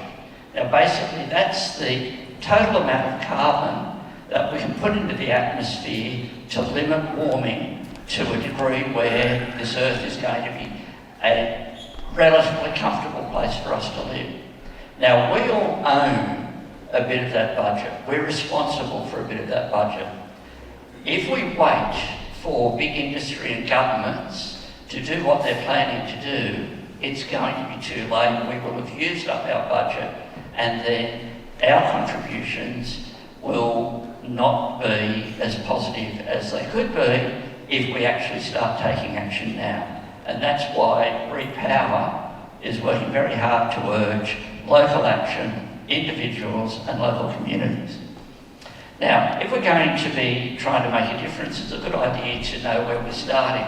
Now basically that's the total amount of carbon that we can put into the atmosphere to limit warming to a degree where this Earth is going to be a relatively comfortable place for us to live. Now we all own a bit of that budget. We're responsible for a bit of that budget. If we wait for big industry and governments to do what they're planning to do, it's going to be too late. We will have used up our budget, and then our contributions will not be as positive as they could be if we actually start taking action now. And that's why Repower is working very hard to urge local action, individuals and local communities. Now, if we're going to be trying to make a difference, it's a good idea to know where we're starting.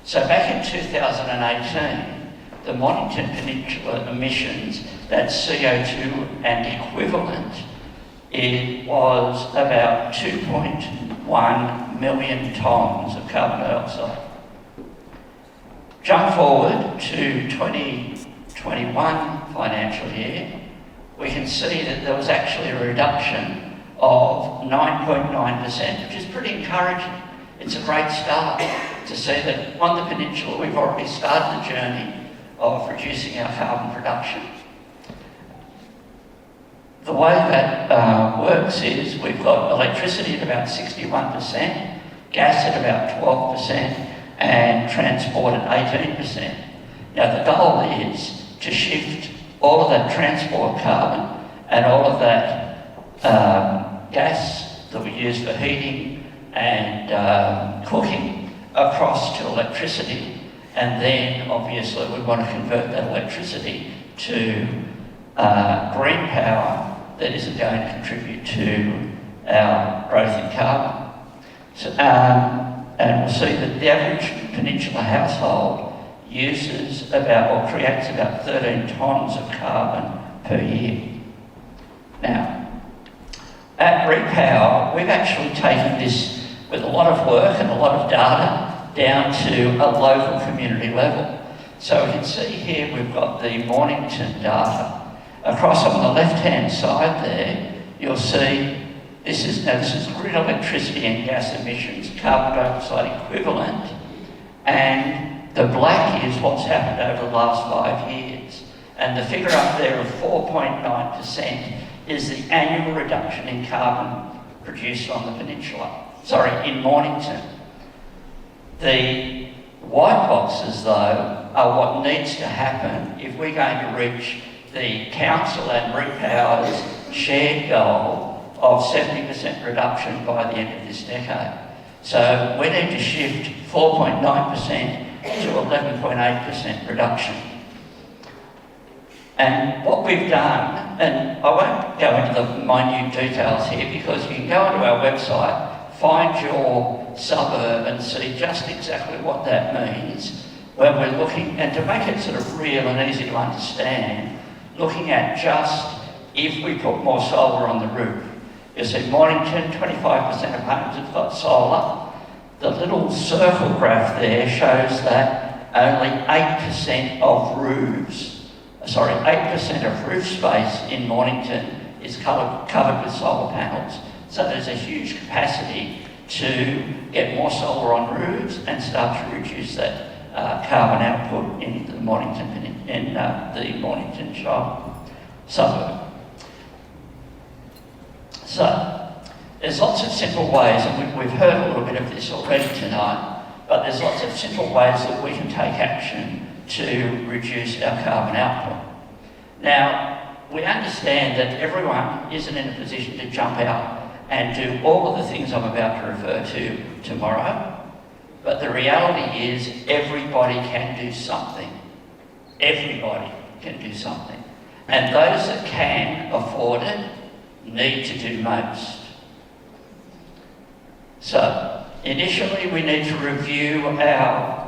So back in 2018, the Mornington Peninsula emissions, that's CO2 and equivalent, it was about 2.1 million tonnes of carbon dioxide. Jump forward to 2021 financial year, we can see that there was actually a reduction of 9.9%, which is pretty encouraging. It's a great start to see that on the peninsula we've already started the journey of reducing our carbon production. The way that works is we've got electricity at about 61%, gas at about 12%, and transport at 18%. Now the goal is to shift all of that transport carbon and all of that gas that we use for heating and cooking across to electricity. And then, obviously, we want to convert that electricity to green power that isn't going to contribute to our growth in carbon. So, and we'll see that the average peninsula household uses about, or creates about 13 tonnes of carbon per year. Now, at Repower, we've actually taken this with a lot of work and a lot of data down to a local community level. So we can see here we've got the Mornington data. Across on the left-hand side there, you'll see this is grid electricity and gas emissions, carbon dioxide equivalent, and the black is what's happened over the last 5 years. And the figure up there of 4.9% is the annual reduction in carbon produced on the peninsula. Sorry, in Mornington. The white boxes, though, are what needs to happen if we're going to reach the council and Repower's shared goal of 70% reduction by the end of this decade. So we need to shift 4.9% to 11.8% reduction. And what we've done, and I won't go into the minute details here because you can go onto our website, find your suburb and see just exactly what that means when we're looking, and to make it sort of real and easy to understand, looking at just if we put more solar on the roof. You see Mornington, 25% of homes have got solar. The little circle graph there shows that only 8% of roofs, 8% of roof space in Mornington is covered with solar panels. So there's a huge capacity to get more solar on roofs and start to reduce that carbon output in the Mornington suburb. So there's lots of simple ways, and we've heard a little bit of this already tonight, but there's lots of simple ways that we can take action to reduce our carbon output. Now, we understand that everyone isn't in a position to jump out and do all of the things I'm about to refer to tomorrow, but the reality is everybody can do something. Everybody can do something. And those that can afford it need to do most. So, initially we need to review our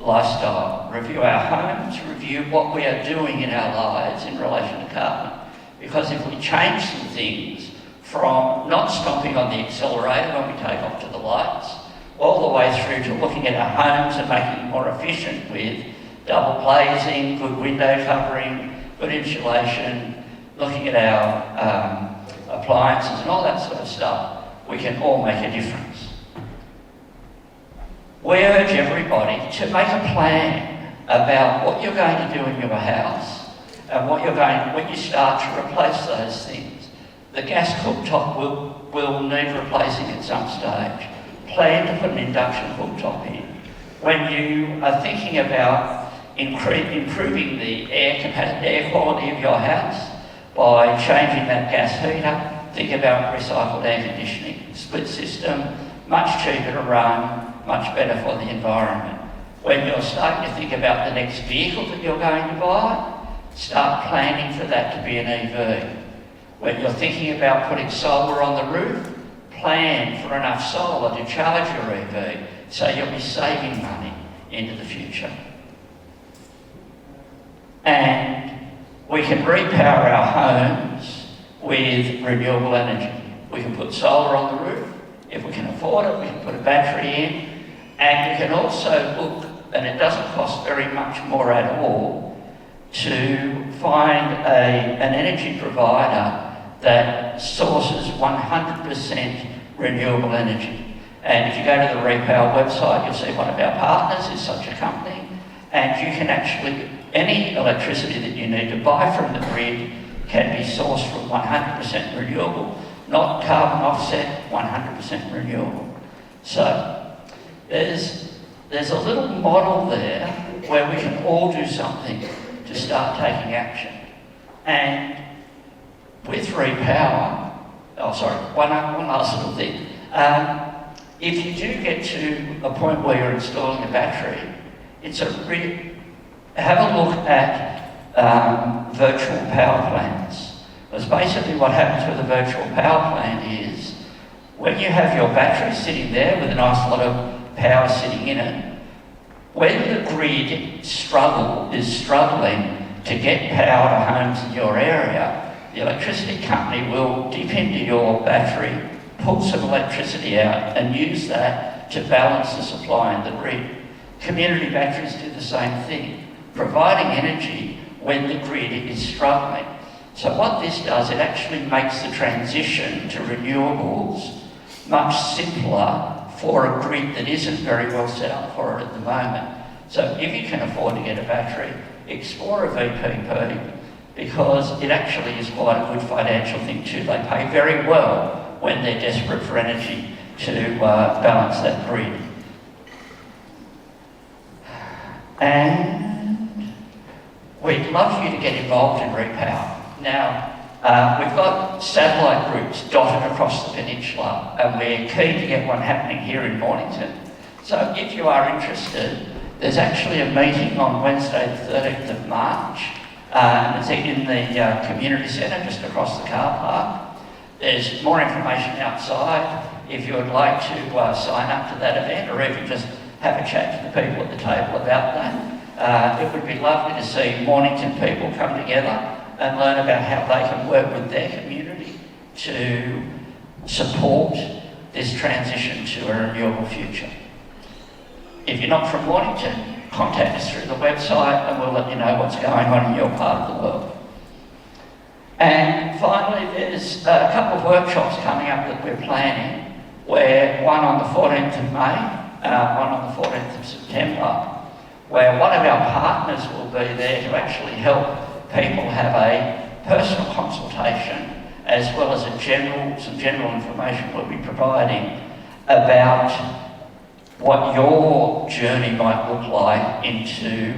lifestyle, review our homes, review what we are doing in our lives in relation to carbon. Because if we change some things from not stomping on the accelerator when we take off to the lights, all the way through to looking at our homes and making them more efficient with double glazing, good window covering, good insulation, looking at our appliances and all that sort of stuff, we can all make a difference. We urge everybody to make a plan about what you're going to do in your house and when you start to replace those things. The gas cooktop will need replacing at some stage. Plan to put an induction cooktop in. When you are thinking about improving the air quality of your house by changing that gas heater, think about recycled air conditioning, split system, much cheaper to run, much better for the environment. When you're starting to think about the next vehicle that you're going to buy, start planning for that to be an EV. When you're thinking about putting solar on the roof, plan for enough solar to charge your EV so you'll be saving money into the future. And we can repower our homes with renewable energy. We can put solar on the roof. If we can afford it, we can put a battery in. And you can also look, and it doesn't cost very much more at all, to find an energy provider that sources 100% renewable energy. And if you go to the Repower website, you'll see one of our partners is such a company, and you can actually, any electricity that you need to buy from the grid can be sourced from 100% renewable, not carbon offset, 100% renewable. So there's a little model there where we can all do something to start taking action. And with Repower, one last little thing. If you do get to a point where you're installing a battery, have a look at virtual power plants. Because basically what happens with a virtual power plant is when you have your battery sitting there with a nice lot of power sitting in it, when the grid is struggling to get power to homes in your area, the electricity company will dip into your battery, pull some electricity out and use that to balance the supply in the grid. Community batteries do the same thing, providing energy when the grid is struggling. So what this does, it actually makes the transition to renewables much simpler for a grid that isn't very well set up for it at the moment. So if you can afford to get a battery, explore a VPP, because it actually is quite a good financial thing too. They pay very well when they're desperate for energy to balance that grid. And we'd love you to get involved in Repower. Now, we've got satellite groups dotted across the peninsula, and we're keen to get one happening here in Mornington. So if you are interested, there's actually a meeting on Wednesday the 13th of March, and it's in the community centre just across the car park. There's more information outside if you would like to sign up to that event, or even just have a chat to the people at the table about that. It would be lovely to see Mornington people come together and learn about how they can work with their community to support this transition to a renewable future. If you're not from Mornington, contact us through the website and we'll let you know what's going on in your part of the world. And finally, there's a couple of workshops coming up that we're planning, where one on the 14th of May, one on the 14th of September, where one of our partners will be there to actually help people have a personal consultation, as well as some general information we'll be providing about what your journey might look like into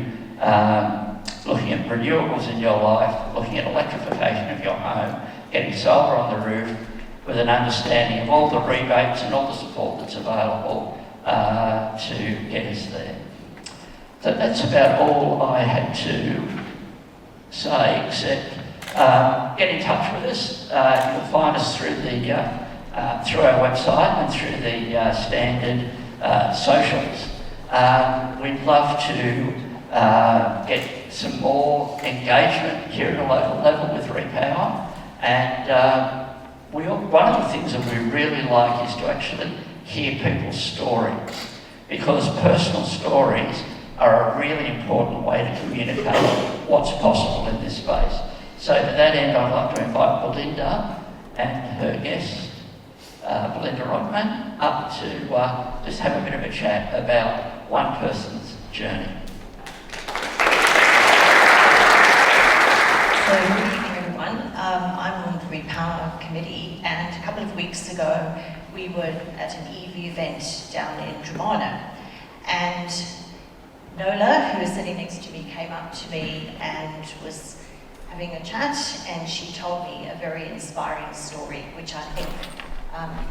looking at renewables in your life, looking at electrification of your home, getting solar on the roof, with an understanding of all the rebates and all the support that's available to get us there. So that's about all I had to say, except get in touch with us. You'll find us through through our website and through the standard socials. We'd love to get some more engagement here at a local level with Repower, and one of the things that we really like is to actually hear people's stories, because personal stories are a really important way to communicate what's possible in this space. So to that end, I'd like to invite Belinda and her guest, Belinda Rodman, up to just have a bit of a chat about one person's journey. So good evening, everyone. I'm on the Repower Committee, and a couple of weeks ago we were at an EV event down in Dromana, and Nola, who was sitting next to me, came up to me and was having a chat, and she told me a very inspiring story, which I think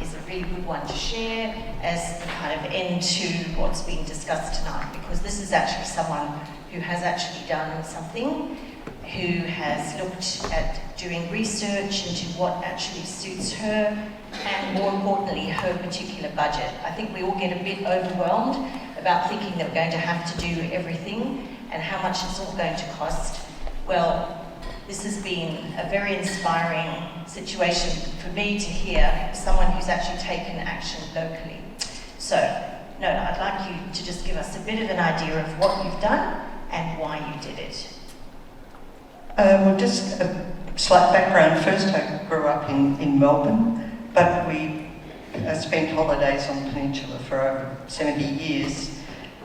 is a really good one to share as the kind of end to what's being discussed tonight, because this is actually someone who has actually done something, who has looked at doing research into what actually suits her, and more importantly, her particular budget. I think we all get a bit overwhelmed about thinking that we're going to have to do everything and how much it's all going to cost. Well, this has been a very inspiring situation for me to hear, someone who's actually taken action locally. So, Nola, I'd like you to just give us a bit of an idea of what you've done and why you did it. Well, just a slight background. First, I grew up in Melbourne, but we spent holidays on the peninsula for over 70 years.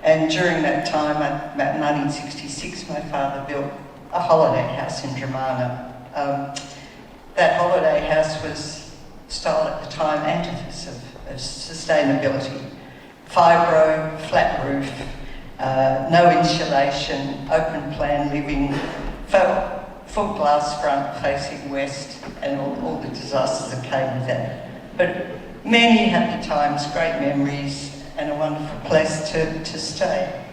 And during that time, about 1966, my father built a holiday house in Dromana. That holiday house was styled at the time antithesis of sustainability. Fibro, flat roof, no insulation, open plan living, full glass front facing west, and all the disasters that came with that. But many happy times, great memories, and a wonderful place to stay.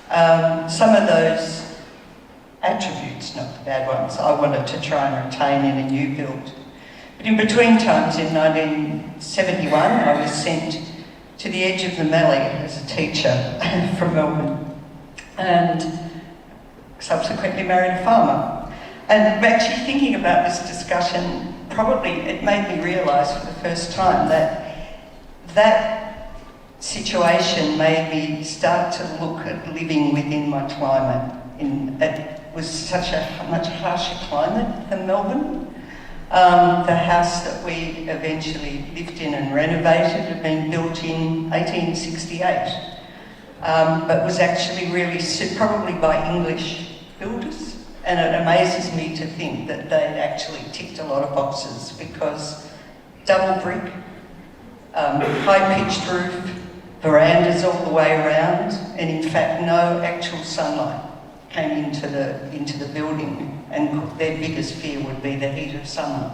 Some of those attributes, not the bad ones, I wanted to try and retain in a new build. But in between times, in 1971, I was sent to the edge of the Mallee as a teacher from Melbourne, and subsequently married a farmer. And actually thinking about this discussion, probably it made me realise for the first time that situation made me start to look at living within my climate. It was such a much harsher climate than Melbourne. The house that we eventually lived in and renovated had been built in 1868, but was actually really probably by English builders. And it amazes me to think that they'd actually ticked a lot of boxes, because double brick, high-pitched roof, verandas all the way around, and in fact no actual sunlight came into the building, and their biggest fear would be the heat of summer.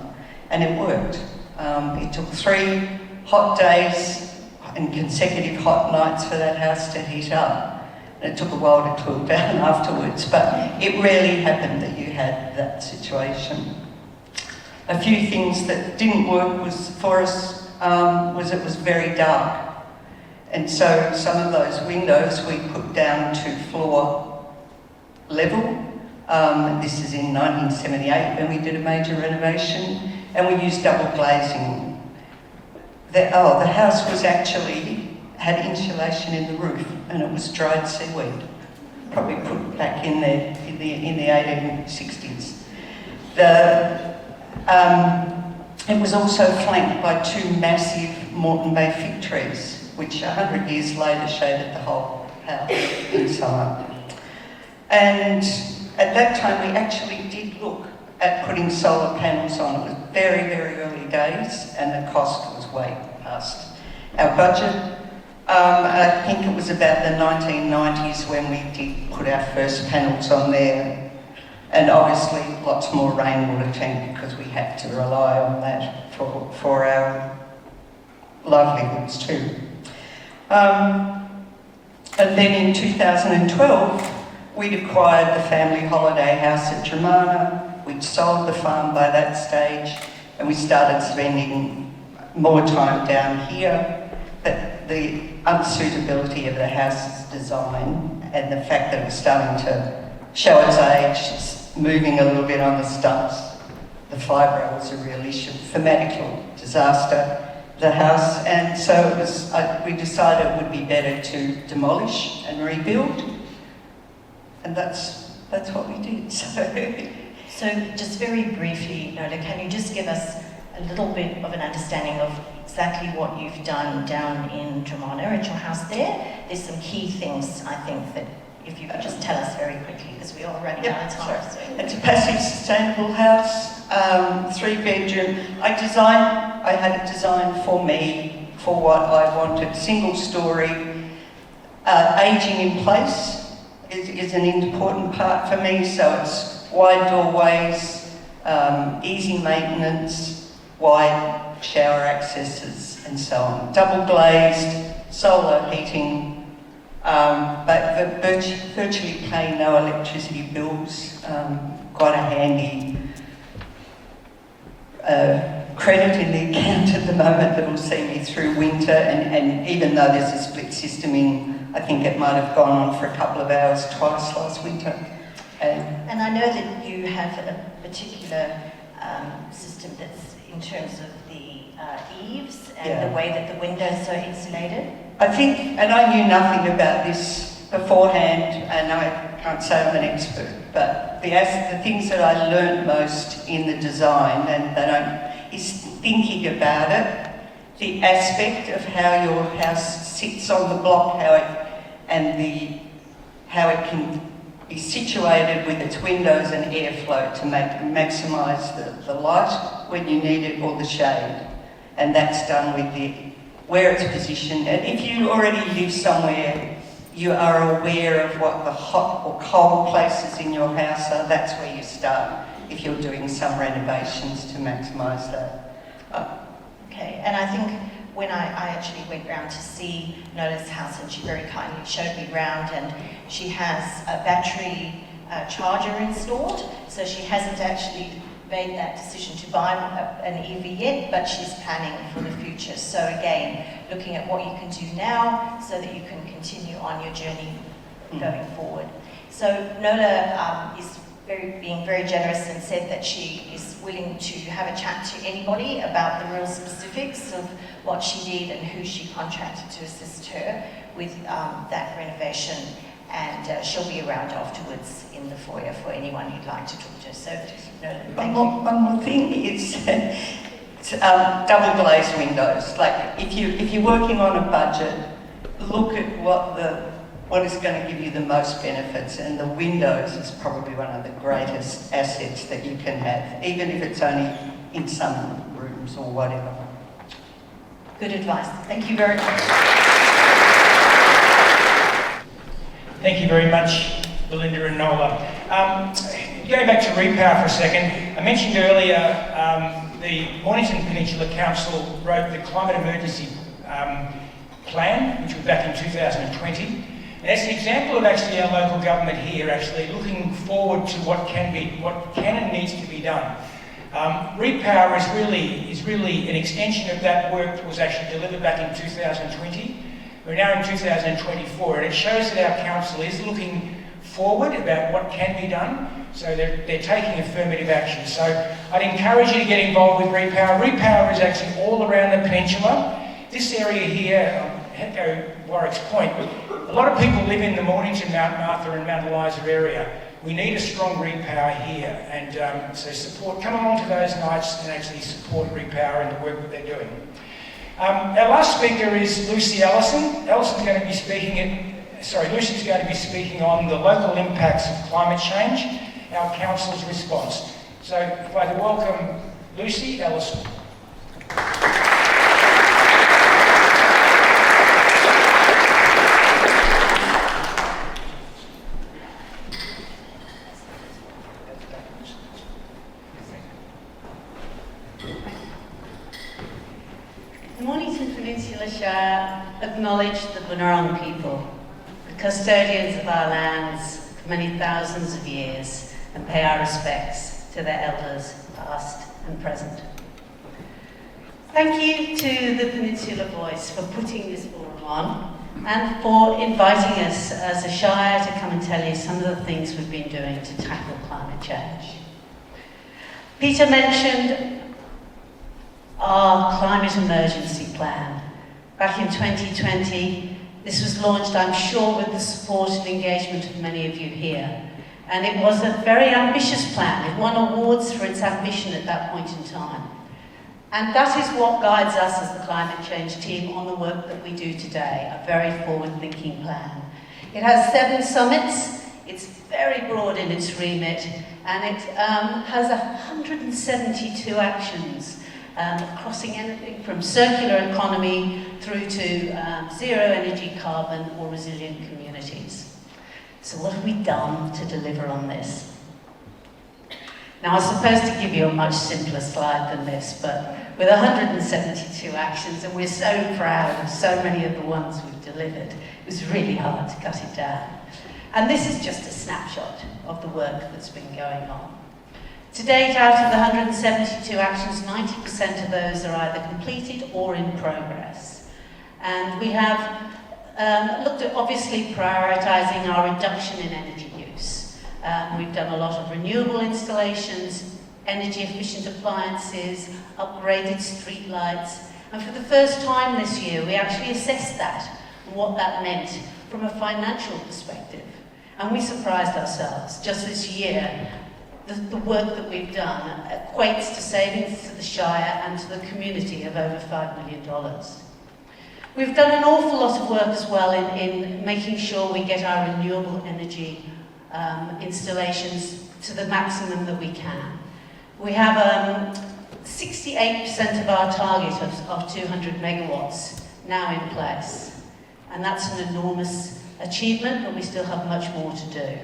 And it worked. It took 3 hot days and consecutive hot nights for that house to heat up. And it took a while to cool down afterwards, but it rarely happened that you had that situation. A few things that didn't work for us was it was very dark. And so some of those windows we put down to floor level. This is in 1978 when we did a major renovation, and we used double glazing. The house was actually had insulation in the roof, and it was dried seaweed, probably put back in there in the 1860s. It was also flanked by 2 massive Morton Bay fig trees, which 100 years later shaded the whole house inside. And at that time, we actually did look at putting solar panels on. It was very, very early days, and the cost was way past our budget. I think it was about the 1990s when we did put our first panels on there. And obviously lots more rainwater tank, because we had to rely on that for our livelihoods too. And then in 2012, we'd acquired the family holiday house at Dramana. We'd sold the farm by that stage, and we started spending more time down here. But the unsuitability of the house's design and the fact that it was starting to show its age, it's moving a little bit on the stumps. The fibro was a real issue, thematical disaster, the house, and so it was, we decided it would be better to demolish and rebuild, and that's what we did. So just very briefly, Nola, can you just give us a little bit of an understanding of exactly what you've done down in Dramana at your house there? There's some key things, I think, that if you could just tell us very quickly, because we are running out of time. So it's a passive, sustainable house, 3-bedroom. I had it designed for me, for what I wanted. Single story, ageing in place is an important part for me, so it's wide doorways, easy maintenance, wide shower accesses, and so on. Double glazed, solar heating, but virtually pay no electricity bills. Quite a handy credit in the account at the moment that will see me through winter, and even though there's a split system in, I think it might have gone on for a couple of hours twice last winter. And I know that you have a particular system that's in terms of the eaves and the way that the windows are insulated. I think, and I knew nothing about this beforehand, and I can't say I'm an expert, but the things that I learned most in the design is thinking about it, the aspect of how your house sits on the block, how it can be situated with its windows and airflow to maximise the light when you need it, or the shade. And that's done with where it's positioned. And if you already live somewhere, you are aware of what the hot or cold places in your house are. That's where you start if you're doing some renovations to maximise that. Okay, and I think when I actually went round to see Nola's house, and she very kindly showed me round, and she has a battery charger installed, so she hasn't actually made that decision to buy an EV yet, but she's planning for the future. So again, looking at what you can do now so that you can continue on your journey going forward. So Nola is being very generous and said that she is willing to have a chat to anybody about the real specifics of what she did and who she contracted to assist her with that renovation. And she'll be around afterwards in the foyer for anyone who'd like to talk to her. So, Nola, thank you. One more thing is double glazed windows. Like if you're working on a budget, look at what what is going to give you the most benefits, and the windows is probably one of the greatest assets that you can have, even if it's only in some rooms or whatever. Good advice. Thank you very much. Thank you very much, Belinda and Nola. Going back to repower for a second, I mentioned earlier the Mornington Peninsula Council wrote the climate emergency plan, which was back in 2020. And that's an example of actually our local government here actually looking forward to what can and needs to be done. Repower is really an extension of that work that was actually delivered back in 2020. We're now in 2024, and it shows that our council is looking forward about what can be done, so they're taking affirmative action. So I'd encourage you to get involved with repower. Repower is actually all around the peninsula. This area here, Echo Warwick's Point, a lot of people live in the Mornington, Mount Martha and Mount Eliza area. We need a strong repower here, and so come along to those nights and actually support repower and the work that they're doing. Our last speaker is Lucy Ellison. Lucy's going to be speaking on the local impacts of climate change, our council's response. So if I could welcome Lucy Ellison. The Mornington Peninsula Shire acknowledge the Bunurong people, the custodians of our lands for many thousands of years, and pay our respects to their elders, past and present. Thank you to the Peninsula Voice for putting this forum on and for inviting us as a Shire to come and tell you some of the things we've been doing to tackle climate change. Peter mentioned our climate emergency plan. Back in 2020, this was launched, I'm sure, with the support and engagement of many of you here. And it was a very ambitious plan. It won awards for its ambition at that point in time. And that is what guides us as the climate change team on the work that we do today, a very forward-thinking plan. It has 7 summits. It's very broad in its remit, and it has 172 actions, crossing anything from circular economy through to zero energy, carbon, or resilient communities. So what have we done to deliver on this? Now, I was supposed to give you a much simpler slide than this, but with 172 actions, and we're so proud of so many of the ones we've delivered, it was really hard to cut it down. And this is just a snapshot of the work that's been going on. To date, out of the 172 actions, 90% of those are either completed or in progress. And we have looked at obviously prioritising our reduction in energy use. We've done a lot of renewable installations, energy efficient appliances, upgraded street lights, and for the first time this year we actually assessed that and what that meant from a financial perspective. And we surprised ourselves. Just this year, the work that we've done equates to savings to the Shire and to the community of over $5 million. We've done an awful lot of work as well in making sure we get our renewable energy installations to the maximum that we can. We have 68% of our target of 200 megawatts now in place, and that's an enormous achievement, but we still have much more to do.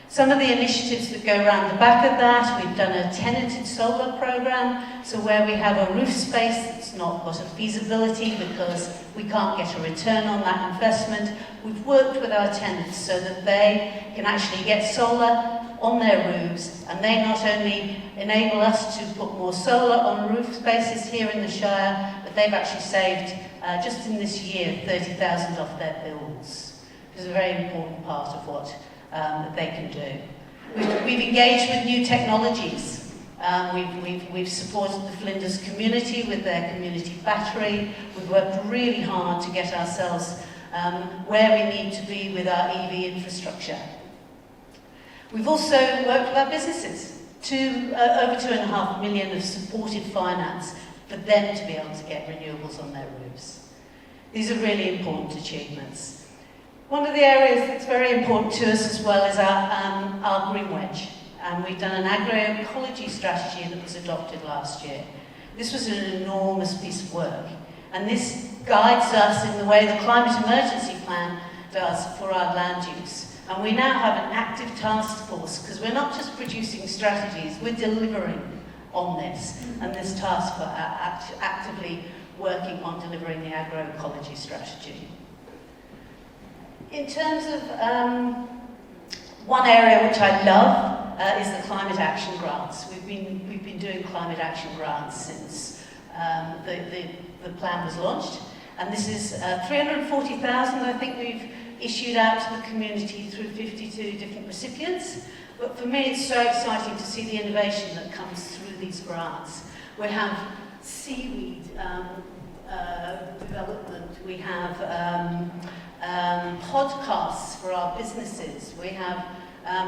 Some of the initiatives that go around the back of that, we've done a tenanted solar program, so where we have a roof space that's not got a feasibility because we can't get a return on that investment, we've worked with our tenants so that they can actually get solar on their roofs, and they not only enable us to put more solar on roof spaces here in the Shire, but they've actually saved, just in this year, 30,000 off their bills. It's a very important part of what that they can do. We've engaged with new technologies. We've supported the Flinders community with their community battery. We've worked really hard to get ourselves where we need to be with our EV infrastructure. We've also worked with our businesses. Over $2.5 million of supported finance for them to be able to get renewables on their roofs. These are really important achievements. One of the areas that's very important to us as well is our green wedge. And we've done an agroecology strategy that was adopted last year. This was an enormous piece of work. And this guides us in the way the climate emergency plan does for our land use. And we now have an active task force, because we're not just producing strategies, we're delivering on this. And this task force actively working on delivering the agroecology strategy. In terms of one area which I love is the climate action grants. We've been doing climate action grants since the plan was launched, and this is 340,000. I think we've issued out to the community through 52 different recipients. But for me, it's so exciting to see the innovation that comes through these grants. We have seaweed development. We have podcasts for our businesses. We have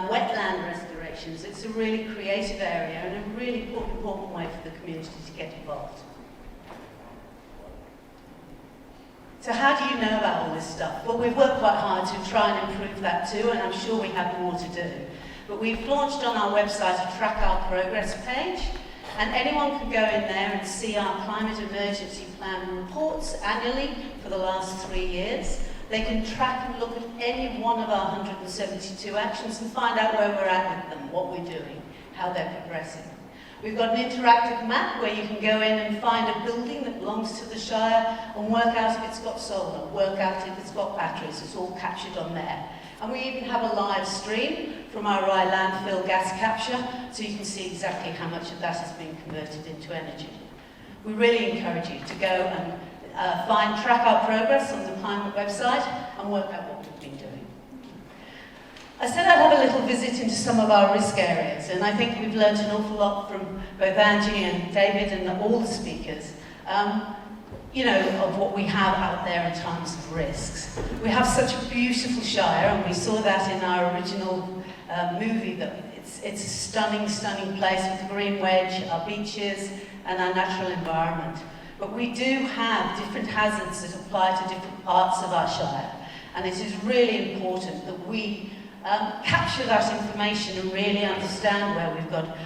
wetland restorations. It's a really creative area and a really important way for the community to get involved. So how do you know about all this stuff? Well, we've worked quite hard to try and improve that too, and I'm sure we have more to do. But we've launched on our website a Track Our Progress page, and anyone can go in there and see our climate emergency plan reports annually for the last 3 years. They can track and look at any one of our 172 actions and find out where we're at with them, what we're doing, how they're progressing. We've got an interactive map where you can go in and find a building that belongs to the Shire and work out if it's got solar, work out if it's got batteries. It's all captured on there. And we even have a live stream from our Rye landfill gas capture, so you can see exactly how much of that has been converted into energy. We really encourage you to go and track our progress on the climate website and work out what we've been doing. I said I'd have a little visit into some of our risk areas, and I think we've learned an awful lot from both Angie and David and all the speakers, of what we have out there in terms of risks. We have such a beautiful Shire, and we saw that in our original movie, that it's a stunning, stunning place with the green wedge, our beaches, and our natural environment. But we do have different hazards that apply to different parts of our Shire, and it is really important that we capture that information and really understand where we've got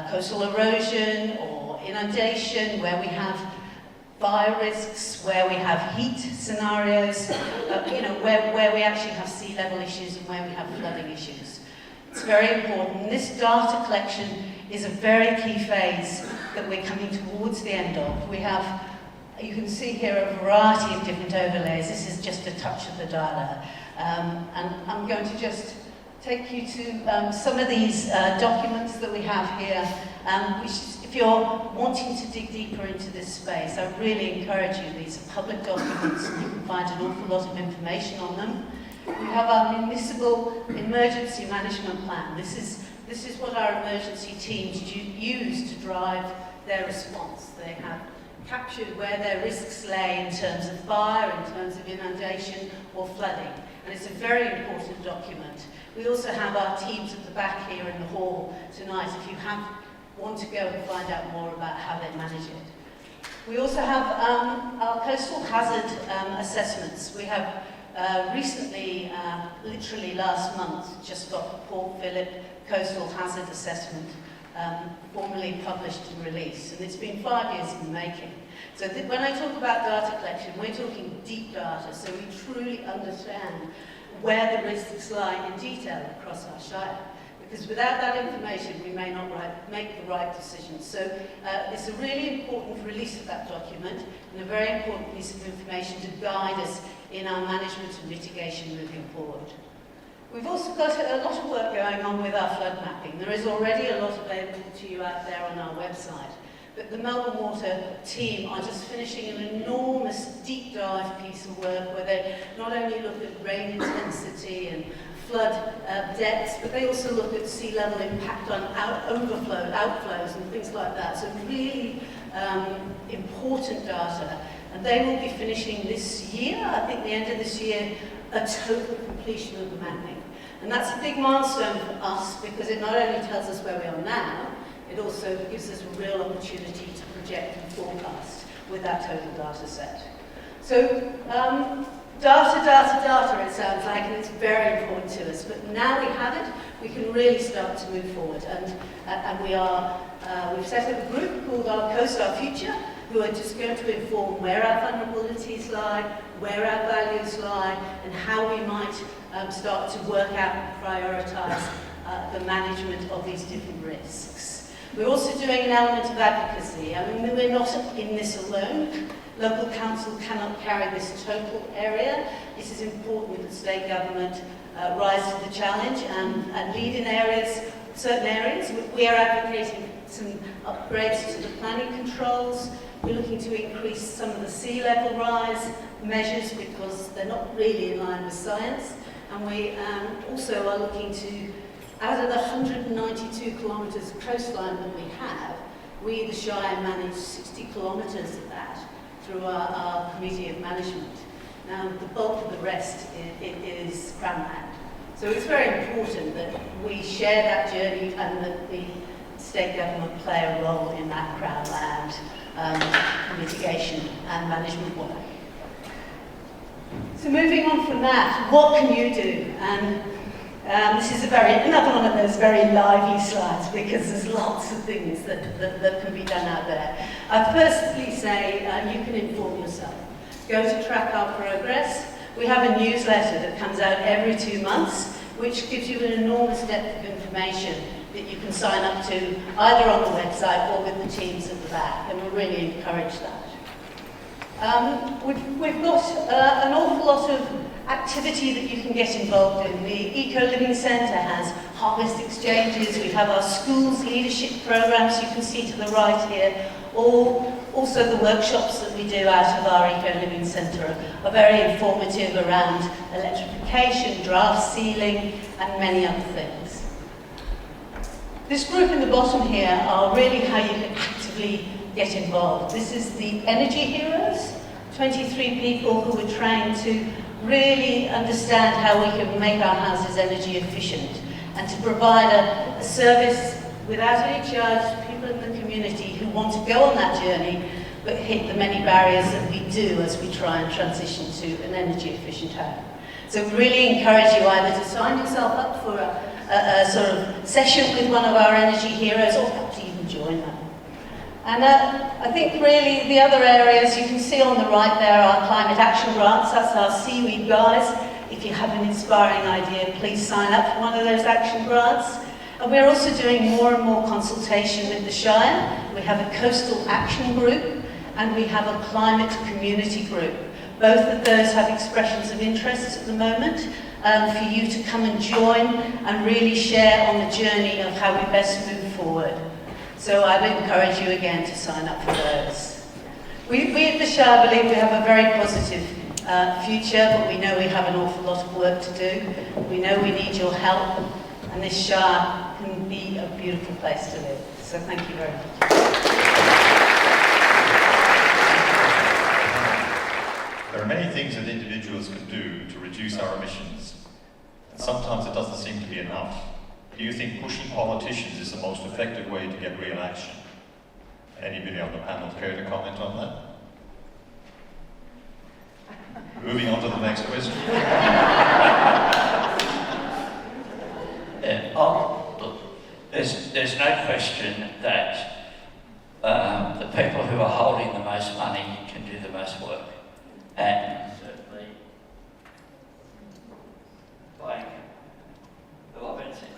coastal erosion or inundation, where we have fire risks, where we have heat scenarios, where we actually have sea level issues and where we have flooding issues. It's very important. This data collection is a very key phase that we're coming towards the end of. We have, you can see here, a variety of different overlays. This is just a touch of the data. And I'm going to just take you to some of these documents that we have here, which, if you're wanting to dig deeper into this space, I really encourage you. These are public documents, and you can find an awful lot of information on them. We have our municipal emergency management plan. This is what our emergency teams use to drive their response. They have captured where their risks lay in terms of fire, in terms of inundation or flooding. And it's a very important document. We also have our teams at the back here in the hall tonight if you want to go and find out more about how they manage it. We also have our coastal hazard assessments. We have recently, literally last month, just got the Port Phillip Coastal Hazard Assessment formally published and released, and it's been 5 years in the making. So when I talk about data collection, we're talking deep data, so we truly understand where the risks lie in detail across our Shire. Because without that information, we may not make the right decisions. So it's a really important release of that document, and a very important piece of information to guide us in our management and mitigation moving forward. We've also got a lot of work going on with our flood mapping. There is already a lot available to you out there on our website. But the Melbourne Water team are just finishing an enormous deep dive piece of work where they not only look at rain intensity and flood depths, but they also look at sea level impact on outflows and things like that. So really important data. And they will be finishing this year, I think the end of this year, a total completion of the mapping. And that's a big milestone for us because it not only tells us where we are now, it also gives us a real opportunity to project and forecast with that total data set. So Data, it sounds like, and it's very important to us. But now we have it, we can really start to move forward. And we've set up a group called our Coast Our Future, who are just going to inform where our vulnerabilities lie, where our values lie, and how we might start to work out and prioritise the management of these different risks. We're also doing an element of advocacy. I mean, we're not in this alone. Local council cannot carry this total area. It is important that state government rise to the challenge and lead in certain areas. We are advocating some upgrades to the planning controls. We're looking to increase some of the sea level rise measures because they're not really in line with science. And we also are looking to, out of the 192 kilometres of coastline that we have, we, the Shire, manage 60 kilometres of that through our Committee of Management. Now, the bulk of the rest is Crown land. So it's very important that we share that journey and that the state government play a role in that Crown land mitigation and management work. So moving on from that, what can you do? And this is another one of those very lively slides because there's lots of things that can be done out there. I'd firstly say you can inform yourself. Go to track our progress. We have a newsletter that comes out every 2 months, which gives you an enormous depth of information that you can sign up to either on the website or with the teams at the back, and we really encourage that. We've got an awful lot of activity that you can get involved in. The Eco Living Centre has harvest exchanges, we have our schools leadership programmes, you can see to the right here, also the workshops that we do out of our Eco Living Centre are very informative around electrification, draft sealing and many other things. This group in the bottom here are really how you can actively get involved. This is the Energy Heroes, 23 people who were trained to really understand how we can make our houses energy efficient and to provide a service without any charge to people in the community who want to go on that journey but hit the many barriers that we do as we try and transition to an energy efficient home. So we really encourage you either to sign yourself up for a sort of session with one of our Energy Heroes or perhaps even join them. And I think really the other areas you can see on the right there are climate action grants. That's our seaweed guys. If you have an inspiring idea, please sign up for one of those action grants. And we're also doing more and more consultation with the Shire. We have a coastal action group and we have a climate community group. Both of those have expressions of interest at the moment for you to come and join and really share on the journey of how we best move forward. So I would encourage you again to sign up for those. We at the Shire believe we have a very positive future, but we know we have an awful lot of work to do. We know we need your help, and this Shire can be a beautiful place to live. So thank you very much. There are many things that individuals can do to reduce our emissions, and sometimes it doesn't seem to be enough. Do you think pushing politicians is the most effective way to get real action? Anybody on the panel care to comment on that? Moving on to the next question. There's no question that the people who are holding the most money can do the most work. And certainly, like the Robinson.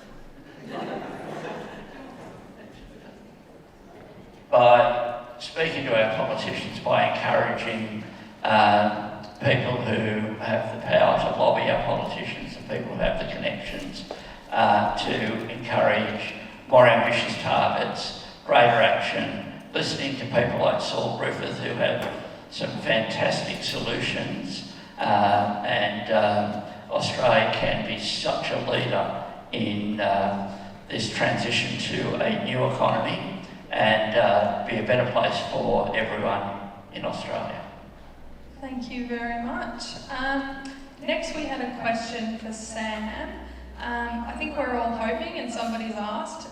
By speaking to our politicians, by encouraging people who have the power to lobby our politicians, and people who have the connections to encourage more ambitious targets, greater action, listening to people like Saul Griffith who have some fantastic solutions, and Australia can be such a leader in this transition to a new economy and be a better place for everyone in Australia. Thank you very much. Next we had a question for Sam. I think we're all hoping, and somebody's asked,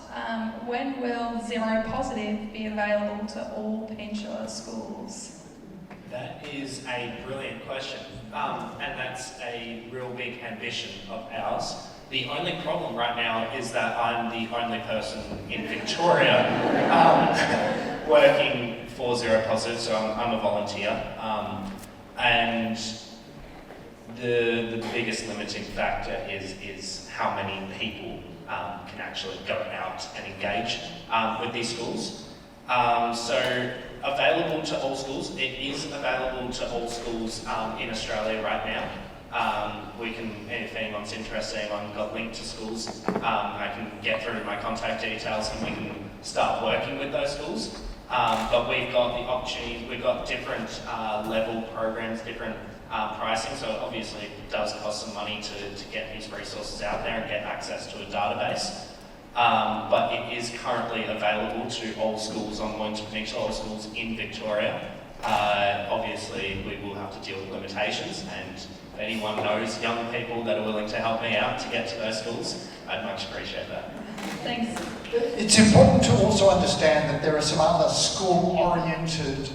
when will Zero Positive be available to all Peninsula schools? That is a brilliant question, and that's a real big ambition of ours. The only problem right now is that I'm the only person in Victoria working for Zero Positive, so I'm a volunteer, and the biggest limiting factor is how many people can actually go out and engage with these schools. So available to all schools. It is available to all schools in Australia right now. We can, if anyone's interested, anyone got linked to schools, I can get through my contact details and we can start working with those schools. But we've got the opportunity, we've got different level programs, different pricing, so obviously it does cost some money to get these resources out there and get access to a database. But it is currently available to all schools on Mornington Peninsula, all schools in Victoria. Obviously, we will have to deal with limitations, and if anyone knows young people that are willing to help me out to get to those schools, I'd much appreciate that. Thanks. It's important to also understand that there are some other school-oriented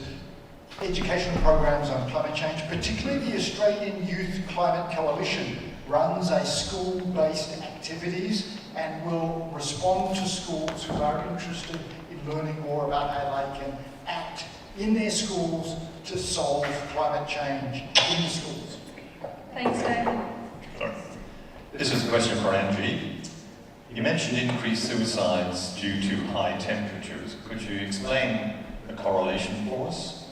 educational programs on climate change, particularly the Australian Youth Climate Coalition runs a school-based activities and will respond to schools who are interested in learning more about how they can act in their schools to solve climate change in the schools. Thanks, David. Sorry. This is a question for Angie. You mentioned increased suicides due to high temperatures. Could you explain the correlation for us?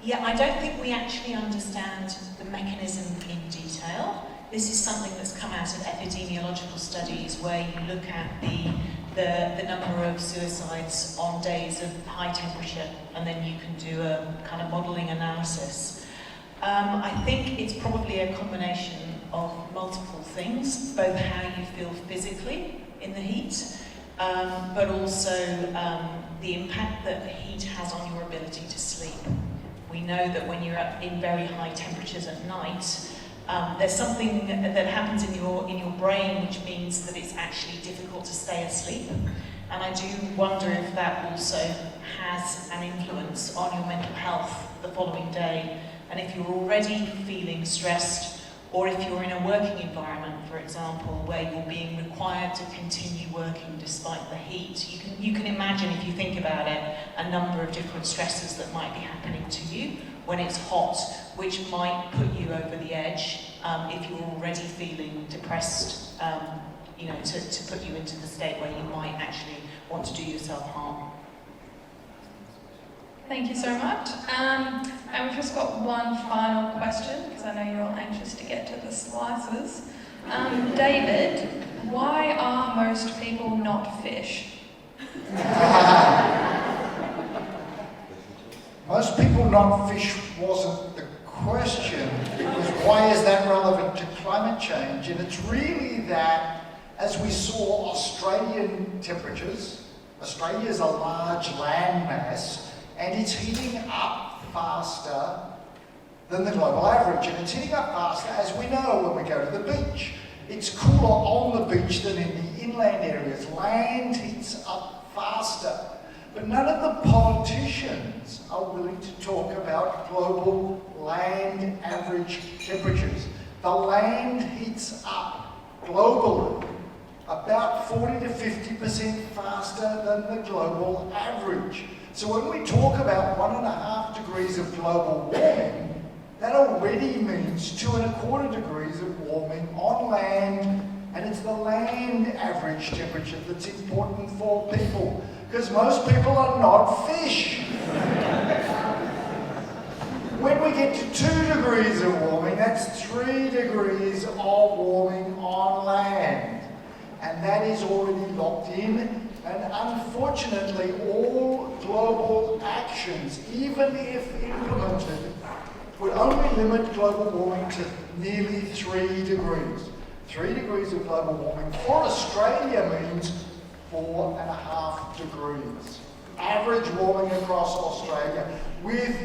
Yeah, I don't think we actually understand the mechanism in detail. This is something that's come out of epidemiological studies where you look at the number of suicides on days of high temperature, and then you can do a kind of modelling analysis. I think it's probably a combination of multiple things, both how you feel physically in the heat, but also the impact that the heat has on your ability to sleep. We know that when you're in very high temperatures at night, there's something that happens in your brain which means that it's actually difficult to stay asleep. And I do wonder if that also has an influence on your mental health the following day. And if you're already feeling stressed, or if you're in a working environment, for example, where you're being required to continue working despite the heat, you can imagine, if you think about it, a number of different stresses that might be happening to you when it's hot, which might put you over the edge if you're already feeling depressed, to put you into the state where you might actually want to do yourself harm. Thank you so much. And we've just got one final question, because I know you're all anxious to get to the slices. David, why are most people not fish? Most people not fish wasn't the question. It was, why is that relevant to climate change? And it's really that, as we saw Australian temperatures, Australia is a large landmass, and it's heating up faster than the global average. And it's heating up faster, as we know, when we go to the beach. It's cooler on the beach than in the inland areas. Land heats up faster. But none of the politicians are willing to talk about global land average temperatures. The land heats up globally about 40 to 50% faster than the global average. So when we talk about 1.5 degrees of global warming, that already means 2.25 degrees of warming on land, and it's the land average temperature that's important for people, because most people are not fish. When we get to 2 degrees of warming, that's 3 degrees of warming on land, and that is already locked in. And unfortunately, all global actions, even if implemented, would only limit global warming to nearly 3 degrees. 3 degrees of global warming for Australia means 4.5 degrees. Average warming across Australia with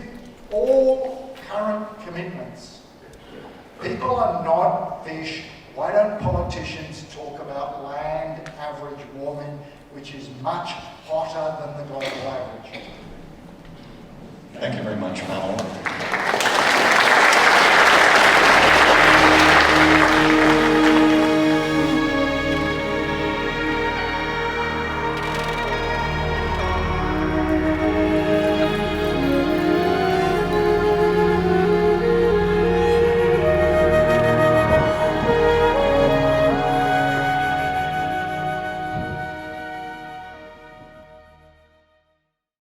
all current commitments. People are not fish. Why don't politicians talk about land average warming, which is much hotter than the global average? Thank you very much, Pamela.